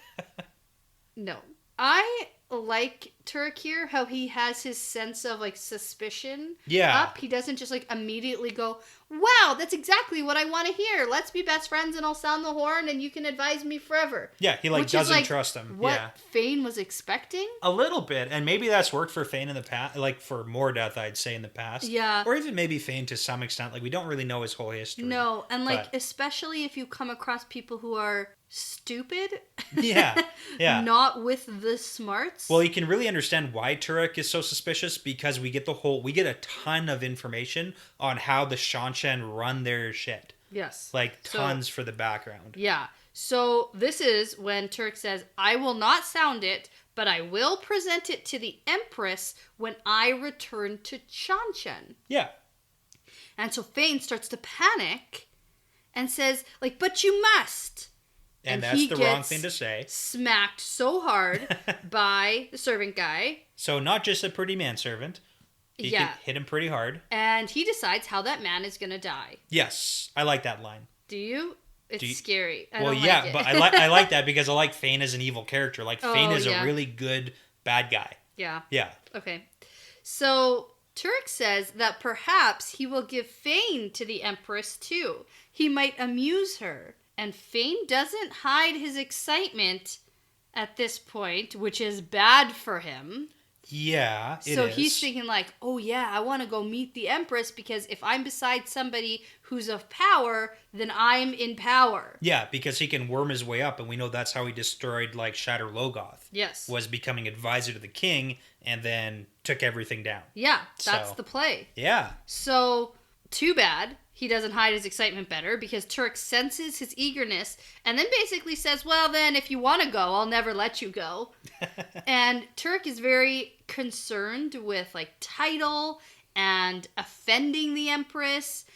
Speaker 1: No. I like Turak here, how he has his sense of, like, suspicion
Speaker 2: Yeah.
Speaker 1: up. He doesn't just, like, immediately go, wow, that's exactly what I want to hear. Let's be best friends and I'll sound the horn and you can advise me forever.
Speaker 2: Yeah, he, like,
Speaker 1: Which is,
Speaker 2: doesn't
Speaker 1: like,
Speaker 2: trust him.
Speaker 1: What
Speaker 2: Yeah.
Speaker 1: Fane was expecting?
Speaker 2: A little bit, and maybe that's worked for Fane in the past, like for Mordath, I'd say, in the past.
Speaker 1: Yeah.
Speaker 2: Or even maybe Fane to some extent. Like, we don't really know his whole history.
Speaker 1: No, and like
Speaker 2: but-
Speaker 1: especially if you come across people who are stupid.
Speaker 2: Yeah, yeah.
Speaker 1: Not with the smarts.
Speaker 2: Well, you can really understand why Turek is so suspicious, because we get a ton of information on how the Shanshan run their shit.
Speaker 1: Yes.
Speaker 2: Like,
Speaker 1: So-
Speaker 2: tons for the background.
Speaker 1: Yeah. So this is when Turk says, I will not sound it, but I will present it to the Empress when I return to Chanshan.
Speaker 2: Yeah.
Speaker 1: And so Fane starts to panic and says, like, but you must.
Speaker 2: And
Speaker 1: he
Speaker 2: that's the wrong
Speaker 1: gets
Speaker 2: thing to say.
Speaker 1: Smacked so hard by the servant guy.
Speaker 2: So not just a pretty manservant. He
Speaker 1: Yeah.
Speaker 2: can hit him pretty hard.
Speaker 1: And he decides how that man is going to die.
Speaker 2: Yes. I like that line.
Speaker 1: Do you? It's
Speaker 2: Do you-
Speaker 1: scary. I
Speaker 2: Well,
Speaker 1: don't
Speaker 2: yeah,
Speaker 1: like it.
Speaker 2: but I like that because I like Fane as an evil character. Like, Fane
Speaker 1: Oh,
Speaker 2: is
Speaker 1: yeah.
Speaker 2: a really good bad guy.
Speaker 1: Yeah.
Speaker 2: Yeah.
Speaker 1: Okay. So Turk says that perhaps he will give Fane to the Empress too. He might amuse her. And Fane doesn't hide his excitement at this point, which is bad for him.
Speaker 2: Yeah, it
Speaker 1: So
Speaker 2: is.
Speaker 1: he's thinking like, oh yeah, I want to go meet the Empress because if I'm beside somebody who's of power, then I'm in power.
Speaker 2: Yeah, because he can worm his way up, and we know that's how he destroyed, like, Shatter Logoth.
Speaker 1: Yes.
Speaker 2: Was becoming advisor to the king, and then took everything down.
Speaker 1: Yeah, that's
Speaker 2: So-
Speaker 1: the play.
Speaker 2: Yeah.
Speaker 1: So, too bad he doesn't hide his excitement better because Turk senses his eagerness and then basically says, well, then if you want to go, I'll never let you go. And Turk is very concerned with like title and offending the Empress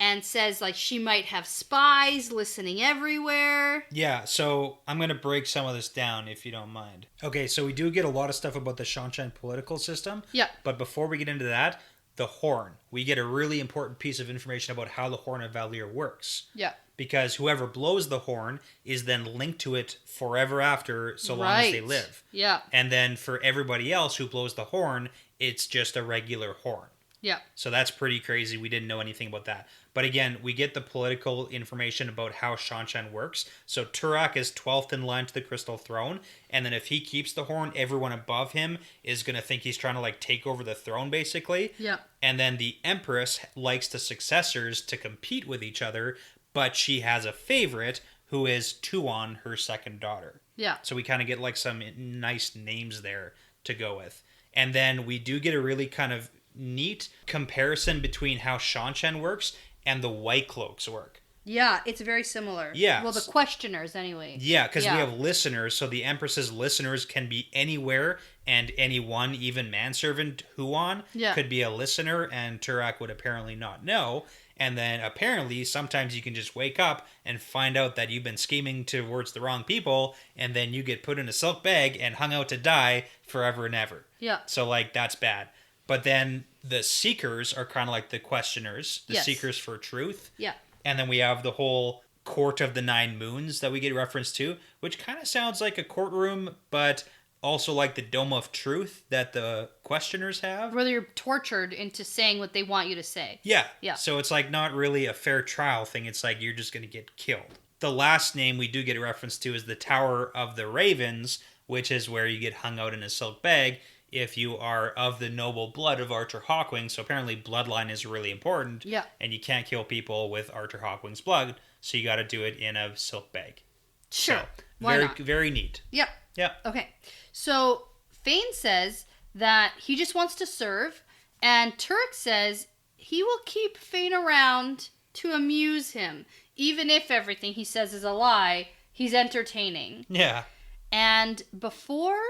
Speaker 1: and says like she might have spies listening everywhere.
Speaker 2: Yeah, so I'm going to break some of this down if you don't mind. Okay, so we do get a lot of stuff about the Shanshan political system.
Speaker 1: Yeah.
Speaker 2: But before we get into that, the horn. We get a really important piece of information about how the Horn of Valir works.
Speaker 1: Yeah.
Speaker 2: Because whoever blows the horn is then linked to it forever after, so long as they live.
Speaker 1: Yeah.
Speaker 2: And then for everybody else who blows the horn, it's just a regular horn.
Speaker 1: Yeah.
Speaker 2: So that's pretty crazy. We didn't know anything about that. But again, we get the political information about how Shanshan works. So Turak is 12th in line to the Crystal Throne. And then if he keeps the horn, everyone above him is going to think he's trying to like take over the throne, basically.
Speaker 1: Yeah.
Speaker 2: And then the Empress likes the successors to compete with each other. But she has a favorite who is Tuon, her second daughter.
Speaker 1: Yeah.
Speaker 2: So we kind of get like some nice names there to go with. And then we do get a really kind of neat comparison between how Shanshan works and the White Cloaks work.
Speaker 1: Yeah, it's very similar.
Speaker 2: Yeah.
Speaker 1: Well, the questioners, anyway.
Speaker 2: Yeah, because we have listeners, so the Empress's listeners can be anywhere, and anyone, even manservant Huan, could be a listener, and Turak would apparently not know. And then apparently, sometimes you can just wake up and find out that you've been scheming towards the wrong people, and then you get put in a silk bag and hung out to die forever and ever.
Speaker 1: Yeah.
Speaker 2: So, like, that's bad. But then the Seekers are kind of like the questioners, the Seekers for truth.
Speaker 1: Yeah.
Speaker 2: And then we have the whole Court of the Nine Moons that we get reference to, which kind of sounds like a courtroom, but also like the Dome of Truth that the questioners have.
Speaker 1: Where you're tortured into saying what they want you to say.
Speaker 2: Yeah.
Speaker 1: Yeah.
Speaker 2: So it's like not really a fair trial thing. It's like you're just going to get killed. The last name we do get a reference to is the Tower of the Ravens, which is where you get hung out in a silk bag if you are of the noble blood of Arthur Hawkwing. So apparently bloodline is really important.
Speaker 1: Yeah.
Speaker 2: And you can't kill people with Arthur Hawkwing's blood, so you got to do it in a silk bag.
Speaker 1: Sure.
Speaker 2: So,
Speaker 1: Why not?
Speaker 2: Very neat.
Speaker 1: Yep.
Speaker 2: Yeah.
Speaker 1: Okay. So Fane says that he just wants to serve, and Turk says he will keep Fane around to amuse him. Even if everything he says is a lie, he's entertaining.
Speaker 2: Yeah.
Speaker 1: And before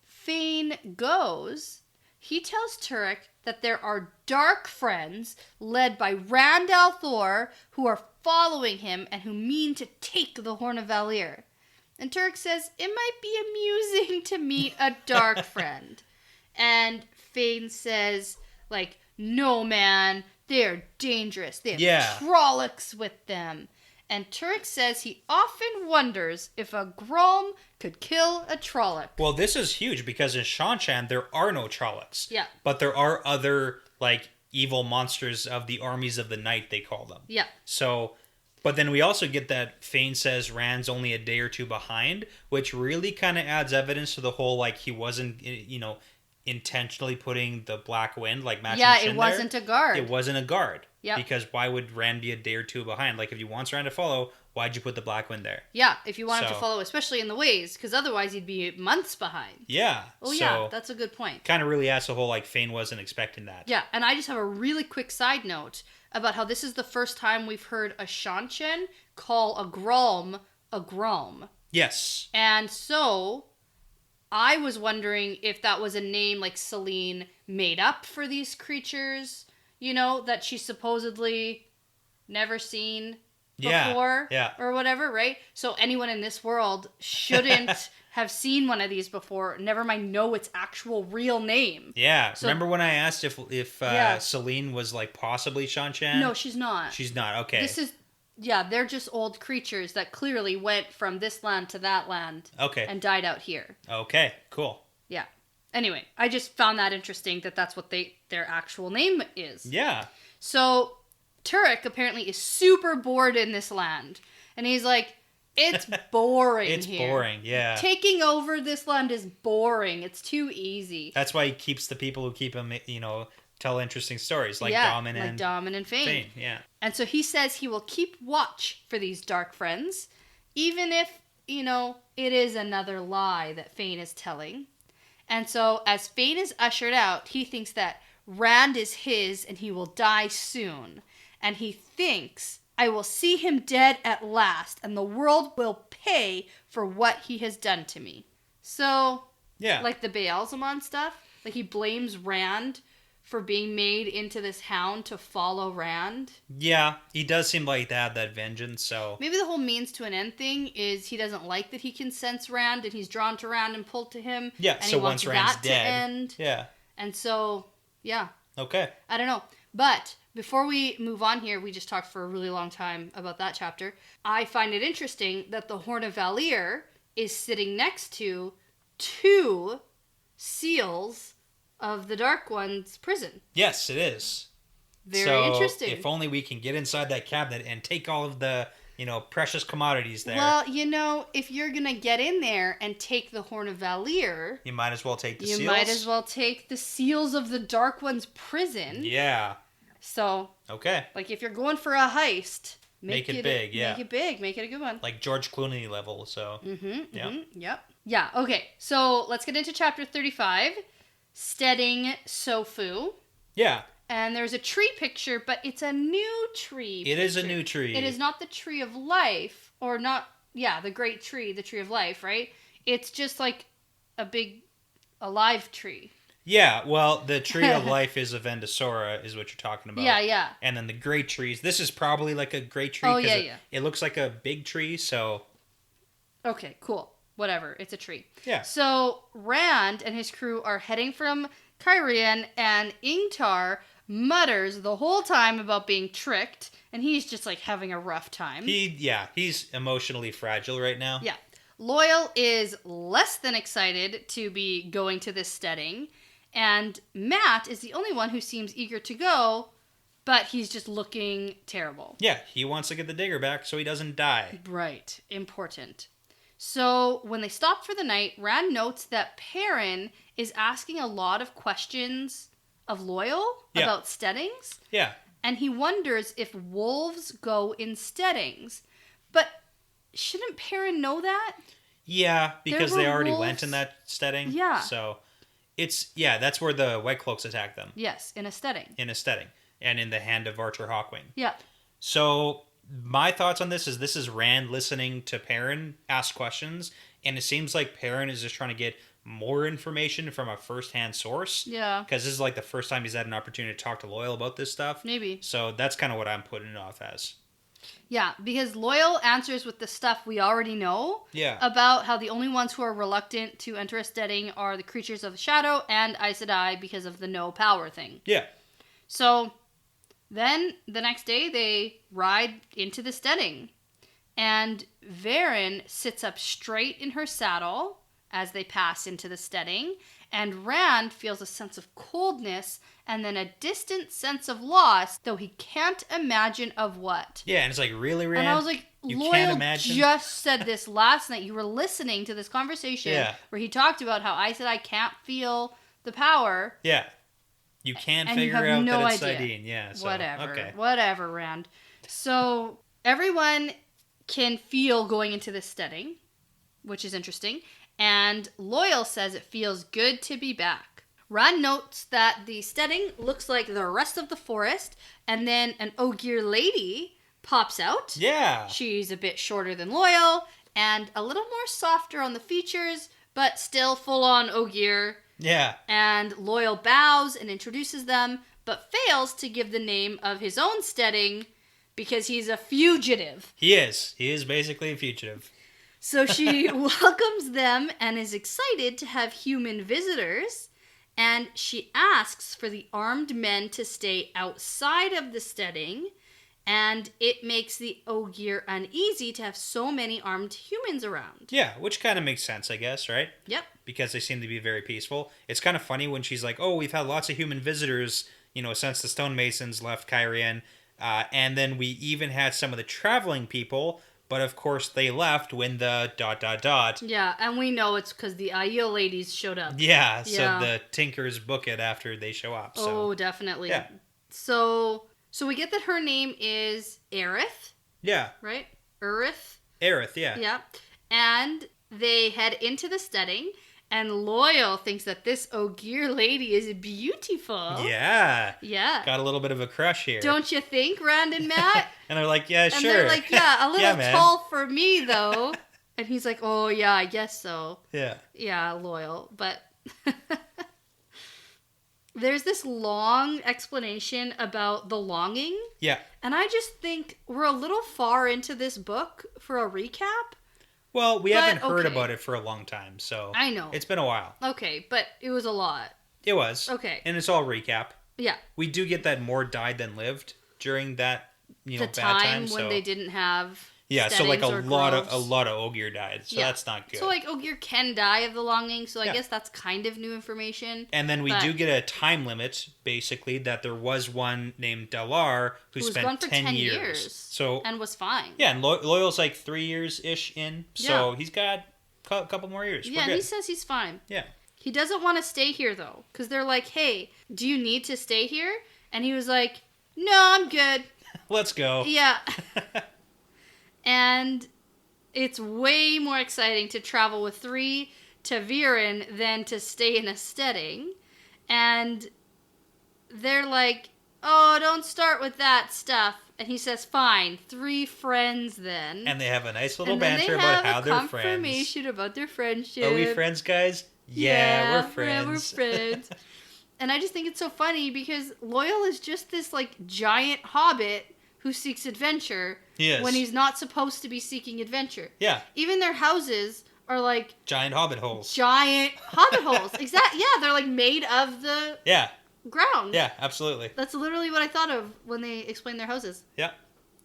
Speaker 1: Fane goes, he tells Turek that there are dark friends led by Rand al'Thor who are following him and who mean to take the Horn of Valir. And Turek says it might be amusing to meet a dark friend. And Fane says, like, no, man, they're dangerous. They have Trollocs with them. And Turek says he often wonders if a Grom could kill a Trolloc.
Speaker 2: Well, this is huge because in Shanshan there are no Trollocs.
Speaker 1: Yeah.
Speaker 2: But there are other, like, evil monsters of the armies of the night, they call them.
Speaker 1: Yeah.
Speaker 2: So, but then we also get that Fane says Rand's only a day or two behind, which really kind of adds evidence to the whole, like, he wasn't, intentionally putting the Black Wind, like, matching
Speaker 1: Yeah, it wasn't a guard.
Speaker 2: It wasn't a guard.
Speaker 1: Yeah.
Speaker 2: Because why would Rand be a day or two behind? Like, if you want Rand to follow, why'd you put the Black Wind there?
Speaker 1: Yeah, if you want him to follow, especially in the ways, because otherwise he'd be months behind.
Speaker 2: Yeah.
Speaker 1: Oh, yeah, that's a good point.
Speaker 2: Kind of really adds the whole, like, Fane wasn't expecting that.
Speaker 1: Yeah, and I just have a really quick side note about how this is the first time we've heard a Shanshan call a Grom a Grom.
Speaker 2: Yes.
Speaker 1: And so I was wondering if that was a name like Selene made up for these creatures, that she supposedly never seen before or whatever, right? So anyone in this world shouldn't have seen one of these before, never mind know its actual real name.
Speaker 2: Yeah. So, remember when I asked if Selene was like possibly Shanshan?
Speaker 1: No, she's not.
Speaker 2: She's not. Okay.
Speaker 1: They're just old creatures that clearly went from this land to that land.
Speaker 2: Okay.
Speaker 1: And died out here.
Speaker 2: Okay, cool.
Speaker 1: Yeah. Anyway, I just found that interesting that that's what their actual name is.
Speaker 2: Yeah.
Speaker 1: So Turek apparently is super bored in this land. And he's like, it's boring
Speaker 2: It's
Speaker 1: here.
Speaker 2: boring, yeah.
Speaker 1: Taking over this land is boring. It's too easy.
Speaker 2: That's why he keeps the people who keep him, tell interesting stories like Daman
Speaker 1: and Fane.
Speaker 2: Yeah.
Speaker 1: And so he says he will keep watch for these dark friends, even if, it is another lie that Fane is telling. And so as Fane is ushered out, he thinks that Rand is his and he will die soon. And he thinks, I will see him dead at last and the world will pay for what he has done to me. So, like the Baalzamon stuff, like he blames Rand for being made into this hound to follow Rand.
Speaker 2: Yeah, he does seem like to have that vengeance, so...
Speaker 1: Maybe the whole means to an end thing is he doesn't like that he can sense Rand and he's drawn to Rand and pulled to him.
Speaker 2: Yeah,
Speaker 1: and
Speaker 2: so
Speaker 1: he wants
Speaker 2: once Rand's
Speaker 1: that
Speaker 2: dead...
Speaker 1: to end.
Speaker 2: Yeah.
Speaker 1: And so,
Speaker 2: Okay.
Speaker 1: I don't know. But before we move on here, we just talked for a really long time about that chapter. I find it interesting that the Horn of Valir is sitting next to 2 seals of the Dark One's prison.
Speaker 2: Yes, it is.
Speaker 1: Very interesting.
Speaker 2: If only we can get inside that cabinet and take all of the, precious commodities there.
Speaker 1: Well, if you're going to get in there and take the Horn of Valir...
Speaker 2: You might as well take the seals.
Speaker 1: You might as well take the seals of the Dark One's prison.
Speaker 2: Yeah.
Speaker 1: So...
Speaker 2: Okay.
Speaker 1: Like, if you're going for a heist...
Speaker 2: Make it big, yeah.
Speaker 1: Make it big. Make it a good one.
Speaker 2: Like George Clooney level, so...
Speaker 1: Yep. Yeah, okay. So, let's get into chapter 35. Stedding Tsofu.
Speaker 2: Yeah.
Speaker 1: And there's a tree picture, but it's a new tree.
Speaker 2: It is a new tree.
Speaker 1: It is not the tree of life, or not, the great tree, the tree of life, right? It's just like a big, alive tree.
Speaker 2: Yeah, well, the tree of life is a Vendosora, is what you're talking about.
Speaker 1: Yeah.
Speaker 2: And then the great trees, this is probably like a great tree.
Speaker 1: Oh, yeah.
Speaker 2: It looks like a big tree, so...
Speaker 1: Okay, cool. Whatever, it's a tree.
Speaker 2: Yeah.
Speaker 1: So, Rand and his crew are heading from Kyrian, and Ingtar mutters the whole time about being tricked, and he's just like having a rough time.
Speaker 2: He's emotionally fragile right now.
Speaker 1: Yeah. Loyal is less than excited to be going to this stedding, and Matt is the only one who seems eager to go, but he's just looking terrible.
Speaker 2: Yeah, he wants to get the digger back so he doesn't die.
Speaker 1: Right. Important. So when they stop for the night, Rand notes that Perrin is asking a lot of questions of Loyal about steddings.
Speaker 2: Yeah.
Speaker 1: And he wonders if wolves go in steddings. But shouldn't Perrin know that?
Speaker 2: Yeah, because they already
Speaker 1: wolves.
Speaker 2: went in that stedding.
Speaker 1: Yeah.
Speaker 2: So that's where the White Cloaks attack them.
Speaker 1: Yes, in a stedding.
Speaker 2: In a stedding. And in the hand of Archer Hawkwing.
Speaker 1: Yeah.
Speaker 2: So my thoughts on this is Rand listening to Perrin ask questions, and it seems like Perrin is just trying to get more information from a first-hand source.
Speaker 1: Yeah.
Speaker 2: Because this is like the first time he's had an opportunity to talk to Loyal about this stuff.
Speaker 1: Maybe.
Speaker 2: So that's kind of what I'm putting it off as.
Speaker 1: Yeah, because Loyal answers with the stuff we already know.
Speaker 2: Yeah.
Speaker 1: About how the only ones who are reluctant to enter a stedding are the creatures of the shadow and Aes Sedai because of the no power thing.
Speaker 2: Yeah.
Speaker 1: So then the next day they ride into the stedding. And Varen sits up straight in her saddle as they pass into the stedding. And Rand feels a sense of coldness and then a distant sense of loss, though he can't imagine of what.
Speaker 2: Yeah, and it's like, really, Rand?
Speaker 1: And I was like,
Speaker 2: you
Speaker 1: Loyal
Speaker 2: can't imagine?
Speaker 1: just said this last night. You were listening to this conversation where he talked about how I said I can't feel the power.
Speaker 2: Yeah. You can't
Speaker 1: and
Speaker 2: figure
Speaker 1: you have
Speaker 2: out
Speaker 1: no
Speaker 2: that it's
Speaker 1: idea.
Speaker 2: Sidene. Yeah. So,
Speaker 1: Whatever.
Speaker 2: Okay.
Speaker 1: Whatever, Rand. So everyone can feel going into this stedding, which is interesting. And Loyal says it feels good to be back. Rand notes that the stedding looks like the rest of the forest, and then an Ogier lady pops out.
Speaker 2: Yeah.
Speaker 1: She's a bit shorter than Loyal, and a little more softer on the features, but still full-on Ogier.
Speaker 2: Yeah.
Speaker 1: And Loyal bows and introduces them, but fails to give the name of his own stedding because he's a fugitive.
Speaker 2: He is. He is basically a fugitive.
Speaker 1: So she welcomes them and is excited to have human visitors. And she asks for the armed men to stay outside of the stedding. And it makes the Ogier uneasy to have so many armed humans around.
Speaker 2: Yeah, which kind of makes sense, I guess, right?
Speaker 1: Yep.
Speaker 2: Because they seem to be very peaceful. It's kind of funny when she's like, oh, we've had lots of human visitors, since the stonemasons left Kyrian. And then we even had some of the traveling people. But of course, they left when the ...
Speaker 1: Yeah, and we know it's because the Aiel ladies showed up.
Speaker 2: Yeah, so the Tinkers book it after they show up. So.
Speaker 1: Oh, definitely.
Speaker 2: Yeah.
Speaker 1: So we get that her name is Aerith.
Speaker 2: Yeah.
Speaker 1: Right? Aerith.
Speaker 2: Aerith, yeah.
Speaker 1: Yeah. And they head into the stedding, and Loyal thinks that this Ogier lady is beautiful.
Speaker 2: Yeah.
Speaker 1: Yeah.
Speaker 2: Got a little bit of a crush here.
Speaker 1: Don't you think, Rand and Matt?
Speaker 2: And they're like, yeah,
Speaker 1: and
Speaker 2: sure.
Speaker 1: And they're like, yeah, a little
Speaker 2: yeah,
Speaker 1: tall for me, though. And he's like, oh, yeah, I guess so.
Speaker 2: Yeah.
Speaker 1: Yeah, Loyal. But there's this long explanation about the longing.
Speaker 2: Yeah.
Speaker 1: And I just think we're a little far into this book for a recap.
Speaker 2: Well, we haven't heard about it for a long time, so...
Speaker 1: I know.
Speaker 2: It's been a while.
Speaker 1: Okay, but it was a lot.
Speaker 2: It was.
Speaker 1: Okay.
Speaker 2: And it's all recap.
Speaker 1: Yeah.
Speaker 2: We do get that more died than lived during that,
Speaker 1: The
Speaker 2: bad
Speaker 1: time
Speaker 2: time.
Speaker 1: when they didn't have
Speaker 2: so like
Speaker 1: steadings or
Speaker 2: a
Speaker 1: groves.
Speaker 2: lot of Ogier died. So that's not good.
Speaker 1: So like Ogier can die of the longing, so I guess that's kind of new information.
Speaker 2: And then we do get a time limit, basically, that there was one named Dalar who
Speaker 1: was
Speaker 2: spent
Speaker 1: gone for
Speaker 2: 10
Speaker 1: years.
Speaker 2: So
Speaker 1: And was fine.
Speaker 2: Yeah, and Loyal's like 3 years-ish in, so he's got a couple more years.
Speaker 1: Yeah, and he says he's fine.
Speaker 2: Yeah.
Speaker 1: He doesn't want to stay here, though, because they're like, hey, do you need to stay here? And he was like, no, I'm good.
Speaker 2: Let's go.
Speaker 1: Yeah. And it's way more exciting to travel with 3 to Viren than to stay in a Stedding. And they're like, oh, don't start with that stuff. And he says, fine, 3 friends then.
Speaker 2: And they have a nice little
Speaker 1: and then
Speaker 2: banter
Speaker 1: they
Speaker 2: about
Speaker 1: have
Speaker 2: how
Speaker 1: a
Speaker 2: they're friends.
Speaker 1: confirmation about their friendship.
Speaker 2: Are we friends, guys? Yeah, we're friends.
Speaker 1: We're friends. And I just think it's so funny because Loyal is just this like giant hobbit who seeks adventure when he's not supposed to be seeking adventure.
Speaker 2: Yeah.
Speaker 1: Even their houses are like
Speaker 2: giant hobbit holes.
Speaker 1: Giant hobbit holes. Exactly. Yeah, they're like made of the ground.
Speaker 2: Yeah, absolutely.
Speaker 1: That's literally what I thought of when they explained their houses.
Speaker 2: Yeah.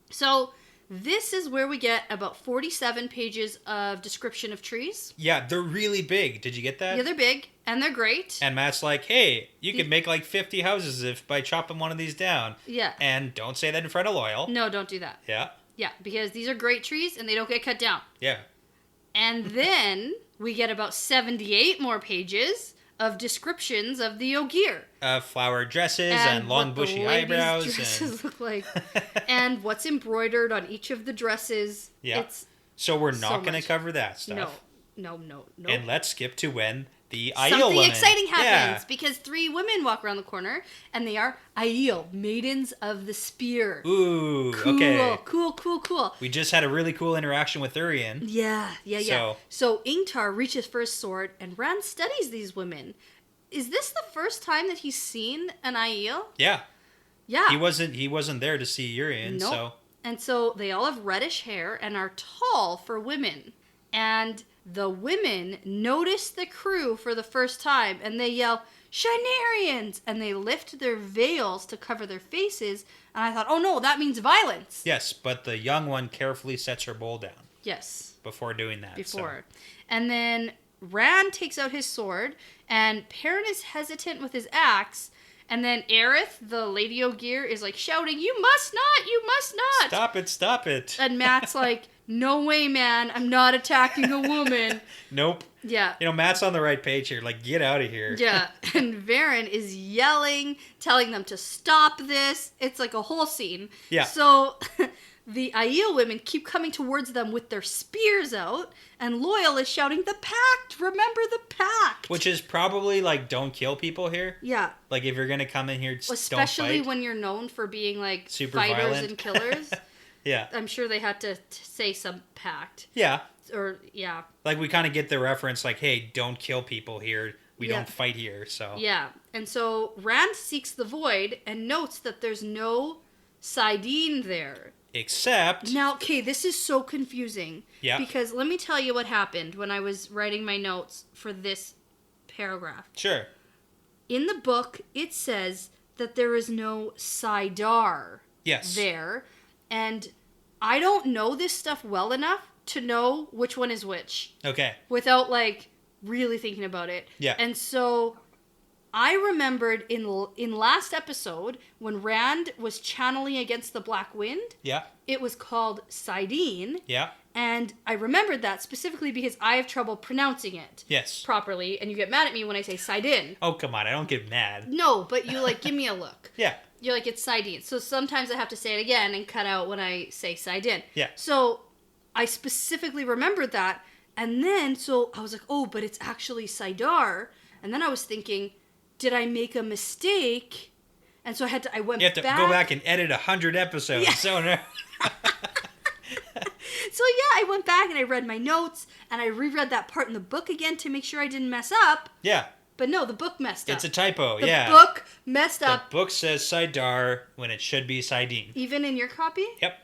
Speaker 1: So this is where we get about 47 pages of description of trees.
Speaker 2: Yeah, they're really big. Did you get that?
Speaker 1: Yeah, they're big, and they're great.
Speaker 2: And Matt's like, hey, you could make like 50 houses by chopping one of these down.
Speaker 1: Yeah.
Speaker 2: And don't say that in front of Loyal.
Speaker 1: No, don't do that.
Speaker 2: Yeah.
Speaker 1: Yeah, because these are great trees, and they don't get cut down.
Speaker 2: Yeah.
Speaker 1: And then we get about 78 more pages of descriptions of the Ogier.
Speaker 2: Flowered dresses and long bushy eyebrows.
Speaker 1: Dresses look like. And what's embroidered on each of the dresses.
Speaker 2: Yeah. So we're not going to cover that stuff.
Speaker 1: No.
Speaker 2: And let's skip to when the Aiel
Speaker 1: Something
Speaker 2: women.
Speaker 1: exciting happens because 3 women walk around the corner and they are Aiel, maidens of the spear.
Speaker 2: Ooh,
Speaker 1: cool,
Speaker 2: okay.
Speaker 1: Cool.
Speaker 2: We just had a really cool interaction with Urian.
Speaker 1: Yeah. So Ingtar reaches for his sword and Rand studies these women. Is this the first time that he's seen an Aiel?
Speaker 2: Yeah.
Speaker 1: Yeah.
Speaker 2: He wasn't there to see Urian,
Speaker 1: nope.
Speaker 2: so.
Speaker 1: And so they all have reddish hair and are tall for women. And the women notice the crew for the first time and they yell, Shinarians! And they lift their veils to cover their faces. And I thought, oh no, that means violence.
Speaker 2: Yes, but the young one carefully sets her bowl down.
Speaker 1: Yes.
Speaker 2: Before doing that. So.
Speaker 1: And then Rand takes out his sword and Perrin is hesitant with his axe. And then Aerith, the Lady Ogier, is like shouting, you must not!
Speaker 2: Stop it.
Speaker 1: And Matt's like, no way, man, I'm not attacking a woman.
Speaker 2: Nope.
Speaker 1: Yeah.
Speaker 2: Matt's on the right page here. Like, get out of here.
Speaker 1: Yeah. And Varen is yelling, telling them to stop this. It's like a whole scene.
Speaker 2: Yeah.
Speaker 1: So the Aiel women keep coming towards them with their spears out, and Loyal is shouting, the pact! Remember the pact!
Speaker 2: Which is probably, like, don't kill people here.
Speaker 1: Yeah.
Speaker 2: Like, if you're going to come in here,
Speaker 1: especially
Speaker 2: don't fight.
Speaker 1: when you're known for being, like,
Speaker 2: super
Speaker 1: fighters
Speaker 2: violent.
Speaker 1: and killers.
Speaker 2: Yeah.
Speaker 1: I'm sure they had to say some pact.
Speaker 2: Yeah.
Speaker 1: Or, yeah.
Speaker 2: Like, we kind of get the reference, like, hey, don't kill people here. We don't fight here, so.
Speaker 1: Yeah. And so Rand seeks the void and notes that there's no Sidene there.
Speaker 2: Except...
Speaker 1: Now, okay, this is so confusing.
Speaker 2: Yeah.
Speaker 1: Because let me tell you what happened when I was writing my notes for this paragraph.
Speaker 2: Sure.
Speaker 1: In the book, it says that there is no Sidar there. And I don't know this stuff well enough to know which one is which.
Speaker 2: Okay.
Speaker 1: Without, like, really thinking about it.
Speaker 2: Yeah.
Speaker 1: And so I remembered in last episode when Rand was channeling against the Black Wind.
Speaker 2: Yeah.
Speaker 1: It was called Sidene.
Speaker 2: Yeah.
Speaker 1: And I remembered that specifically because I have trouble pronouncing it.
Speaker 2: Yes.
Speaker 1: Properly. And you get mad at me when I say Sidene.
Speaker 2: Oh, come on. I don't get mad.
Speaker 1: No, but you, like, give me a look.
Speaker 2: Yeah.
Speaker 1: You're like, it's Sidene. So sometimes I have to say it again and cut out when I say Sidene.
Speaker 2: Yeah.
Speaker 1: So I specifically remembered that. And then, so I was like, oh, but it's actually Sidar. And then I was thinking, did I make a mistake? And so I went back.
Speaker 2: You have to go back and edit 100 episodes.
Speaker 1: Yeah.
Speaker 2: So, no.
Speaker 1: So yeah, I went back and I read my notes and I reread that part in the book again to make sure I didn't mess up.
Speaker 2: Yeah.
Speaker 1: But no, the book messed up.
Speaker 2: It's a typo,
Speaker 1: the
Speaker 2: yeah.
Speaker 1: The book messed up.
Speaker 2: The book says Sidar when it should be Sidene.
Speaker 1: Even in your copy?
Speaker 2: Yep.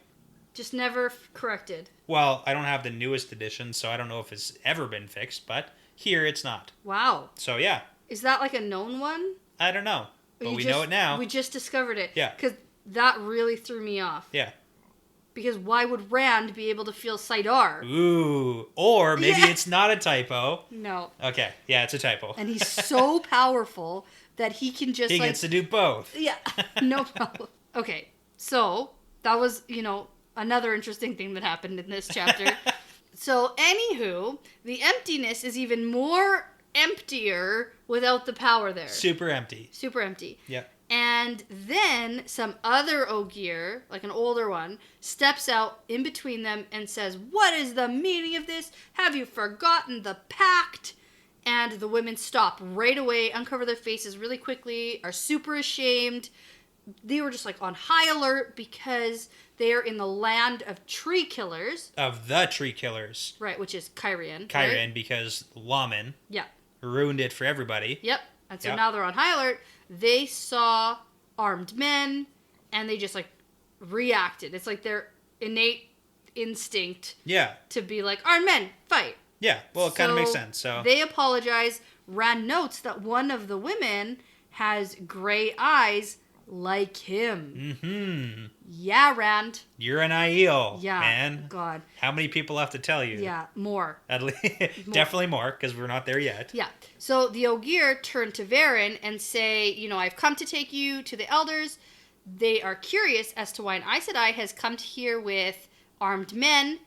Speaker 1: Just never corrected.
Speaker 2: Well, I don't have the newest edition, so I don't know if it's ever been fixed, but here it's not.
Speaker 1: Wow.
Speaker 2: So, yeah.
Speaker 1: Is that like a known one?
Speaker 2: I don't know. But we know it now.
Speaker 1: We just discovered it.
Speaker 2: Yeah.
Speaker 1: Because that really threw me off.
Speaker 2: Yeah.
Speaker 1: Because why would Rand be able to feel Saidar?
Speaker 2: Ooh. Or maybe it's not a typo.
Speaker 1: No.
Speaker 2: Okay. Yeah, it's a typo.
Speaker 1: And he's so powerful that he can just
Speaker 2: he gets to do both.
Speaker 1: Yeah. No problem. Okay. So, that was, another interesting thing that happened in this chapter. So, anywho, the emptiness is even more emptier without the power there.
Speaker 2: Super empty.
Speaker 1: Super empty.
Speaker 2: Yep.
Speaker 1: And then some other Ogier, like an older one, steps out in between them and says, "What is the meaning of this? Have you forgotten the pact?" And the women stop right away, uncover their faces really quickly, are super ashamed. They were just like on high alert because they are in the land of tree killers.
Speaker 2: Of the tree killers.
Speaker 1: Right, which is Kyrian.
Speaker 2: Kyrian,
Speaker 1: right?
Speaker 2: because Lawman
Speaker 1: Yeah.
Speaker 2: ruined it for everybody.
Speaker 1: Yep. And so
Speaker 2: Yep.
Speaker 1: now they're on high alert. They saw armed men and they just like reacted. It's like their innate instinct
Speaker 2: Yeah.
Speaker 1: to be like, armed men, fight.
Speaker 2: Yeah. Well, it kind of makes sense. So
Speaker 1: they apologize. Rand notes that one of the women has gray eyes like him.
Speaker 2: Mm-hmm.
Speaker 1: Yeah, Rand.
Speaker 2: You're an Aiel,
Speaker 1: Yeah.
Speaker 2: man.
Speaker 1: God.
Speaker 2: How many people have to tell you?
Speaker 1: Yeah, more.
Speaker 2: At least, definitely more, because we're not there yet.
Speaker 1: Yeah. So the Ogier turn to Varen and say, I've come to take you to the elders. They are curious as to why an Aes Sedai has come here with armed men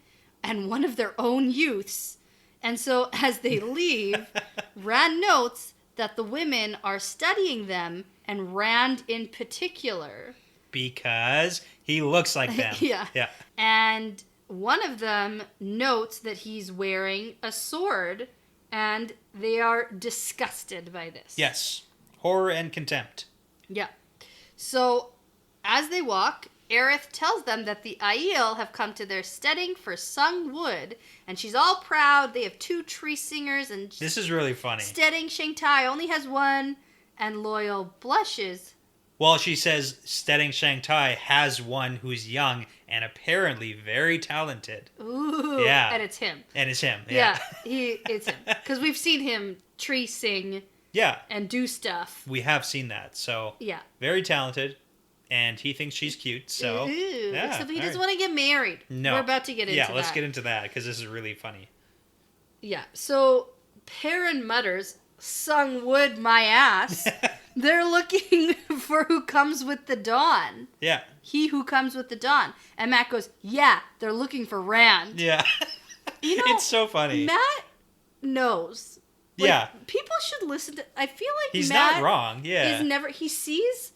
Speaker 1: and one of their own youths. And so as they leave, Rand notes that the women are studying them, and Rand in particular.
Speaker 2: Because he looks like them.
Speaker 1: Yeah.
Speaker 2: Yeah.
Speaker 1: And one of them notes that he's wearing a sword, and they are disgusted by this.
Speaker 2: Yes. Horror and contempt.
Speaker 1: Yeah. So, as they walk, Aerith tells them that the Aiel have come to their steading for sung wood, and she's all proud. They have 2 tree singers, and
Speaker 2: This is really funny.
Speaker 1: Stedding Shangtai only has 1, and Loyal blushes.
Speaker 2: Well, she says Stedding Shangtai has one who's young and apparently very talented.
Speaker 1: Ooh.
Speaker 2: Yeah.
Speaker 1: And it's him.
Speaker 2: And it's him.
Speaker 1: Yeah, it's him. Because we've seen him tree sing
Speaker 2: Yeah.
Speaker 1: and do stuff.
Speaker 2: We have seen that. So,
Speaker 1: Yeah.
Speaker 2: very talented. And he thinks she's cute. So,
Speaker 1: Ooh.
Speaker 2: yeah.
Speaker 1: Except he doesn't
Speaker 2: all right.
Speaker 1: want to get married.
Speaker 2: No.
Speaker 1: We're about to get into that.
Speaker 2: Yeah, let's get into that because this is really funny.
Speaker 1: Yeah. So, Perrin mutters, "Sung wood my ass." They're looking for who comes with the dawn.
Speaker 2: Yeah.
Speaker 1: He who comes with the dawn. And Matt goes, "Yeah, they're looking for Rand."
Speaker 2: Yeah. It's so funny.
Speaker 1: Matt knows. Like,
Speaker 2: Yeah.
Speaker 1: People should listen to... I feel like
Speaker 2: He's
Speaker 1: Matt
Speaker 2: not wrong. Yeah.
Speaker 1: is never... He sees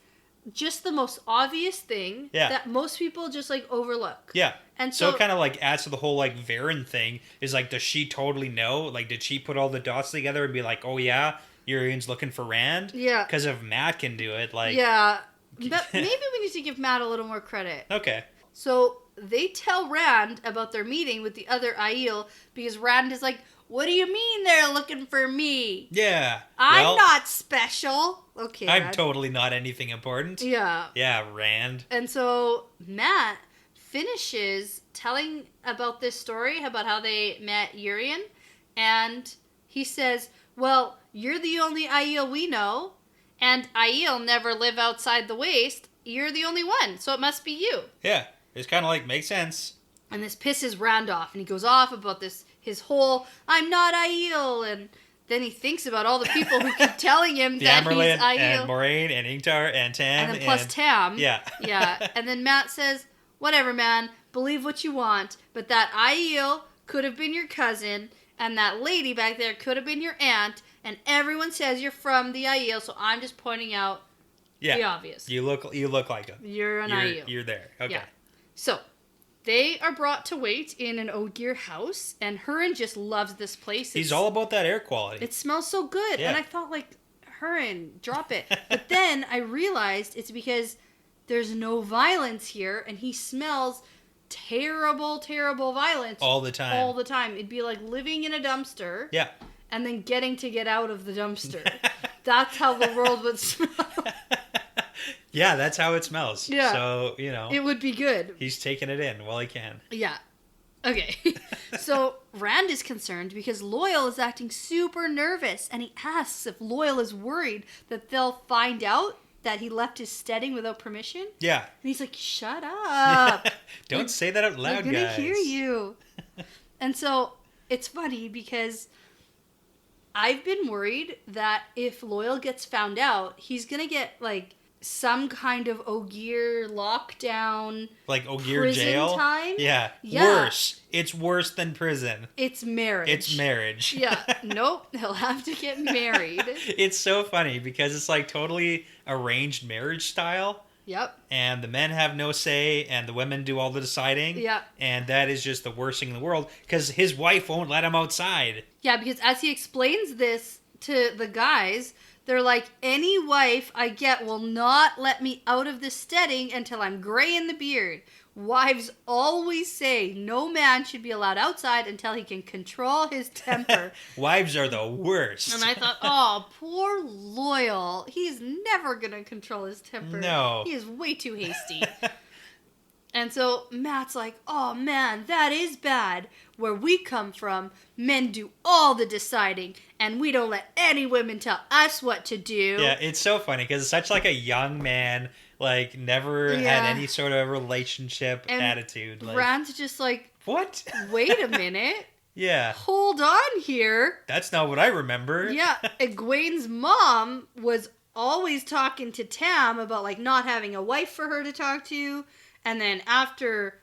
Speaker 1: just the most obvious thing that most people just, like, overlook.
Speaker 2: Yeah.
Speaker 1: And
Speaker 2: so
Speaker 1: so
Speaker 2: it kind of like adds to the whole like Varen thing is like, does she totally know? Like, did she put all the dots together and be like, oh yeah, Urian's looking for Rand?
Speaker 1: Yeah.
Speaker 2: Because if Matt can do it, like.
Speaker 1: Yeah. But maybe we need to give Matt a little more credit.
Speaker 2: Okay.
Speaker 1: So they tell Rand about their meeting with the other Aiel because Rand is like, "What do you mean they're looking for me?
Speaker 2: Yeah.
Speaker 1: I'm not special." Okay.
Speaker 2: I'm
Speaker 1: Rand.
Speaker 2: totally not anything important.
Speaker 1: Yeah.
Speaker 2: Yeah, Rand.
Speaker 1: And so Matt finishes telling about this story, about how they met Urian, and he says, "Well, you're the only Aiel we know, and Aiel never live outside the waste. You're the only one, so it must be you."
Speaker 2: Yeah. It's kind of like, makes sense.
Speaker 1: And this pisses Rand off, and he goes off about this, his whole, "I'm not Aiel," and then he thinks about all the people who keep telling him
Speaker 2: The
Speaker 1: that
Speaker 2: Amberlin
Speaker 1: he's Aiel.
Speaker 2: and Moraine and Ingtar and Tam.
Speaker 1: And then plus Tam.
Speaker 2: Yeah.
Speaker 1: Yeah. And then Matt says, "Whatever, man. Believe what you want. But that Aiel could have been your cousin. And that lady back there could have been your aunt. And everyone says you're from the Aiel. So I'm just pointing out the obvious.
Speaker 2: You look like him.
Speaker 1: You're an Aiel.
Speaker 2: You're there. Okay.
Speaker 1: Yeah. So they are brought to wait in an Ogier house. And Hurin just loves this place.
Speaker 2: He's all about that air quality.
Speaker 1: It smells so good.
Speaker 2: Yeah.
Speaker 1: And I thought, like, Hurin, drop it. But then I realized it's because there's no violence here, and he smells terrible, terrible violence
Speaker 2: all the time.
Speaker 1: all the time. It'd be like living in a dumpster
Speaker 2: Yeah.
Speaker 1: and then getting to get out of the dumpster. That's how the world would smell.
Speaker 2: Yeah, that's how it smells.
Speaker 1: Yeah.
Speaker 2: So,
Speaker 1: It would be good.
Speaker 2: he's taking it in while he can.
Speaker 1: Yeah. Okay. So Rand is concerned because Loyal is acting super nervous, and he asks if Loyal is worried that they'll find out that he left his stedding without permission.
Speaker 2: Yeah.
Speaker 1: And he's like, shut up.
Speaker 2: Don't say that out loud,
Speaker 1: They're gonna
Speaker 2: guys.
Speaker 1: hear you. And so it's funny because I've been worried that if Loyal gets found out, he's gonna get like some kind of Ogier lockdown,
Speaker 2: like Ogier
Speaker 1: prison
Speaker 2: jail
Speaker 1: time.
Speaker 2: Yeah. Worse. It's worse than prison.
Speaker 1: It's marriage.
Speaker 2: It's marriage.
Speaker 1: Yeah. Nope. He'll have to get married.
Speaker 2: It's so funny because it's like totally arranged marriage style.
Speaker 1: Yep.
Speaker 2: And the men have no say, and the women do all the deciding.
Speaker 1: Yeah.
Speaker 2: And that is just the worst thing in the world because his wife won't let him outside.
Speaker 1: Yeah, because as he explains this to the guys, they're like, any wife I get will not let me out of the stedding until I'm gray in the beard. Wives always say no man should be allowed outside until he can control his temper.
Speaker 2: Wives are the worst.
Speaker 1: And I thought, oh, poor Loyal. He's never going to control his temper.
Speaker 2: No.
Speaker 1: He is way too hasty. And so Matt's like, oh man, that is bad. Where we come from, men do all the deciding, and we don't let any women tell us what to do.
Speaker 2: Yeah, it's so funny because it's such like a young man, like never had any sort of relationship
Speaker 1: and
Speaker 2: attitude. Like,
Speaker 1: Rand's just like,
Speaker 2: what?
Speaker 1: wait a minute.
Speaker 2: Yeah.
Speaker 1: Hold on here.
Speaker 2: That's not what I remember.
Speaker 1: Yeah, Egwene's mom was always talking to Tam about like not having a wife for her to talk to. And then after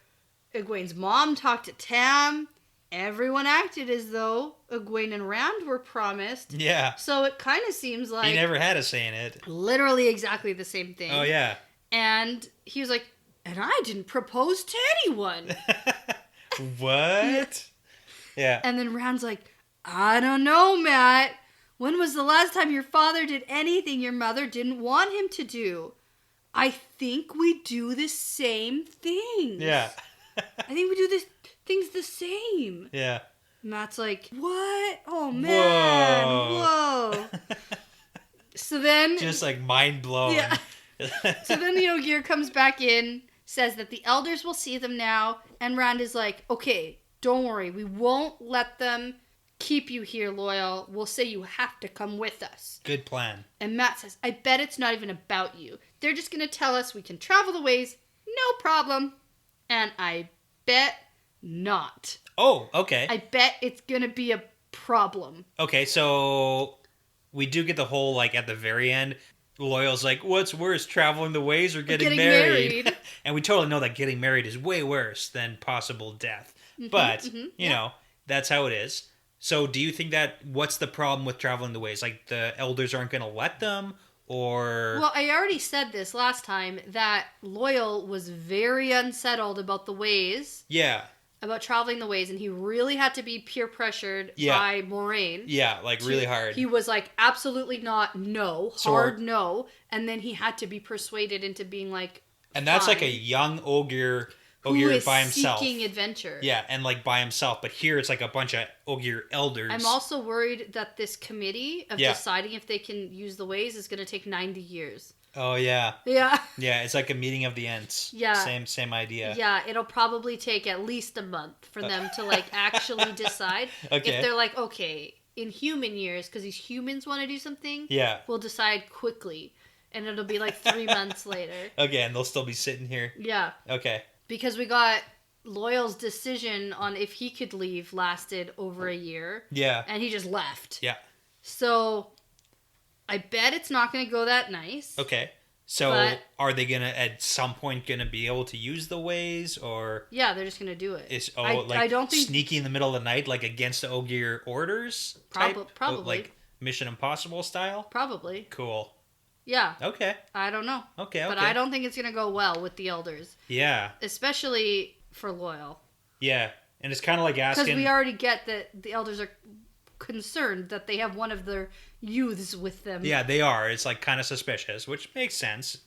Speaker 1: Egwene's mom talked to Tam, everyone acted as though Egwene and Rand were promised.
Speaker 2: Yeah.
Speaker 1: So it kind of seems like...
Speaker 2: He never had a say in it.
Speaker 1: Literally exactly the same thing.
Speaker 2: Oh, yeah.
Speaker 1: And he was like, and I didn't propose to anyone.
Speaker 2: What? Yeah.
Speaker 1: And then Rand's like, I don't know, Matt. When was the last time your father did anything your mother didn't want him to do? I think we do the same things.
Speaker 2: Yeah.
Speaker 1: I think we do things the same.
Speaker 2: Yeah.
Speaker 1: Matt's like, what? Oh, man. Whoa. So then...
Speaker 2: Just like mind blown.
Speaker 1: Yeah. So then the Ogier comes back in, says that the elders will see them now, and Rand is like, okay, don't worry. We won't let them keep you here, Loyal. We'll say you have to come with us.
Speaker 2: Good plan.
Speaker 1: And Matt says, I bet it's not even about you. They're just going to tell us we can travel the ways, no problem. And I bet not.
Speaker 2: Oh, okay.
Speaker 1: I bet it's going to be a problem.
Speaker 2: Okay, so we do get the whole, like, at the very end, Loyal's like, what's worse, traveling the ways or getting married? And we totally know that getting married is way worse than possible death. But, you know, that's how it is. So do you think that, what's the problem with traveling the ways? Like, the elders aren't going to let them? Or...
Speaker 1: Well, I already said this last time, that Loyal was very unsettled about the ways.
Speaker 2: Yeah.
Speaker 1: About traveling the ways, and he really had to be peer pressured by Moraine.
Speaker 2: Yeah, like really hard.
Speaker 1: He was like, absolutely not, no, hard no. And then he had to be persuaded into being like,
Speaker 2: and that's
Speaker 1: fine.
Speaker 2: like a young Ogier
Speaker 1: Who is
Speaker 2: by himself.
Speaker 1: seeking adventure.
Speaker 2: Yeah, and like by himself. But here it's like a bunch of Ogier elders.
Speaker 1: I'm also worried that this committee of deciding if they can use the ways is going to take 90 years.
Speaker 2: Oh, yeah.
Speaker 1: Yeah.
Speaker 2: Yeah, it's like a meeting of the Ents.
Speaker 1: Yeah.
Speaker 2: Same idea.
Speaker 1: Yeah, it'll probably take at least a month for them to like actually decide.
Speaker 2: Okay.
Speaker 1: If they're like, okay, in human years, because these humans want to do something,
Speaker 2: yeah,
Speaker 1: we'll decide quickly. And it'll be like 3 months later.
Speaker 2: Okay, and they'll still be sitting here.
Speaker 1: Yeah.
Speaker 2: Okay.
Speaker 1: Because we got Loyal's decision on if he could leave lasted over a year.
Speaker 2: Yeah.
Speaker 1: And he just left.
Speaker 2: Yeah.
Speaker 1: So I bet it's not going to go that nice.
Speaker 2: Okay. So are they going to, at some point, going to be able to use the ways, or...
Speaker 1: Yeah, they're just going to do it.
Speaker 2: I don't think... sneaky in the middle of the night, like against the Ogier orders type?
Speaker 1: Probably.
Speaker 2: Like Mission Impossible style?
Speaker 1: Probably.
Speaker 2: Cool.
Speaker 1: Yeah.
Speaker 2: Okay.
Speaker 1: I don't know.
Speaker 2: Okay.
Speaker 1: But I don't think it's going to go well with the elders.
Speaker 2: Yeah.
Speaker 1: Especially for Loyal.
Speaker 2: Yeah. And it's kind of like asking...
Speaker 1: Because we already get that the elders are concerned that they have one of their youths with them.
Speaker 2: Yeah, they are. It's like kind of suspicious, which makes sense.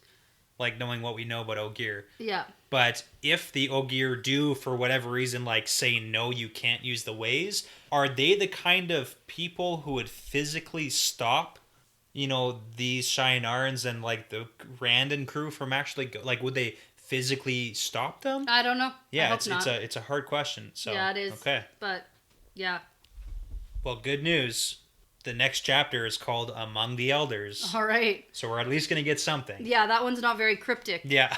Speaker 2: Like knowing what we know about Ogier.
Speaker 1: Yeah.
Speaker 2: But if the Ogier do, for whatever reason, like say, no, you can't use the ways, are they the kind of people who would physically stop, you know, these Shienarans and like the Rand crew from actually, like, would they physically stop them?
Speaker 1: I don't know.
Speaker 2: Yeah, it's a hard question. So
Speaker 1: yeah, it is.
Speaker 2: Okay.
Speaker 1: But yeah.
Speaker 2: Well, good news. the next chapter is called Among the Elders.
Speaker 1: All right.
Speaker 2: So we're at least going to get something.
Speaker 1: Yeah, that one's not very cryptic.
Speaker 2: Yeah.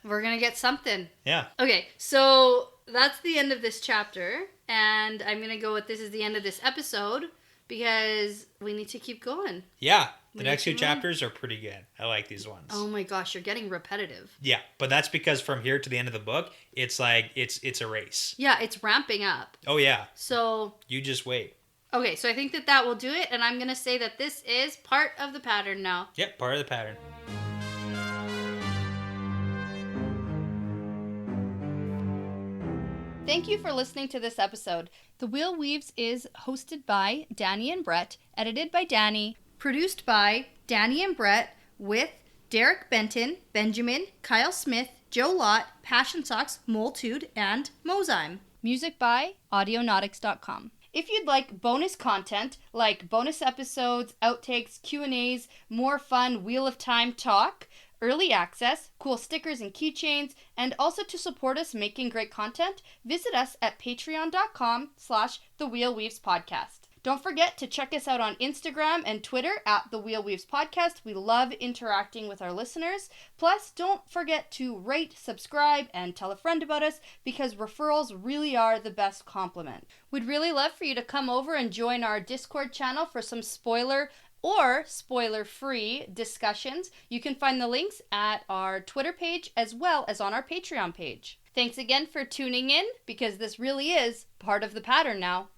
Speaker 1: We're going to get something.
Speaker 2: Yeah.
Speaker 1: Okay, so that's the end of this chapter. And I'm going to go with this is the end of this episode because we need to keep going.
Speaker 2: Yeah. The next few chapters are pretty good. I like these ones.
Speaker 1: Oh my gosh, you're getting repetitive.
Speaker 2: Yeah, but that's because from here to the end of the book, it's like, it's a race.
Speaker 1: Yeah, it's ramping up.
Speaker 2: Oh, yeah.
Speaker 1: So...
Speaker 2: You just wait.
Speaker 1: Okay, so I think that will do it, and I'm going to say that this is part of the pattern now.
Speaker 2: Yep, part of the pattern.
Speaker 1: Thank you for listening to this episode. The Wheel Weaves is hosted by Dani and Brett, edited by Dani, produced by Dani and Brett, with Derek Benton, Benjamin, Kyle Smith, Joe Lott, Passion Socks, Moltude, and Mozyme. Music by Audionautics.com. If you'd like bonus content, like bonus episodes, outtakes, Q&As, more fun Wheel of Time talk, early access, cool stickers and keychains, and also to support us making great content, visit us at patreon.com/thewheelweavespodcast. Don't forget to check us out on Instagram and Twitter at The Wheel Weaves Podcast. We love interacting with our listeners. Plus, don't forget to rate, subscribe, and tell a friend about us because referrals really are the best compliment. We'd really love for you to come over and join our Discord channel for some spoiler or spoiler-free discussions. You can find the links at our Twitter page as well as on our Patreon page. Thanks again for tuning in because this really is part of the pattern now.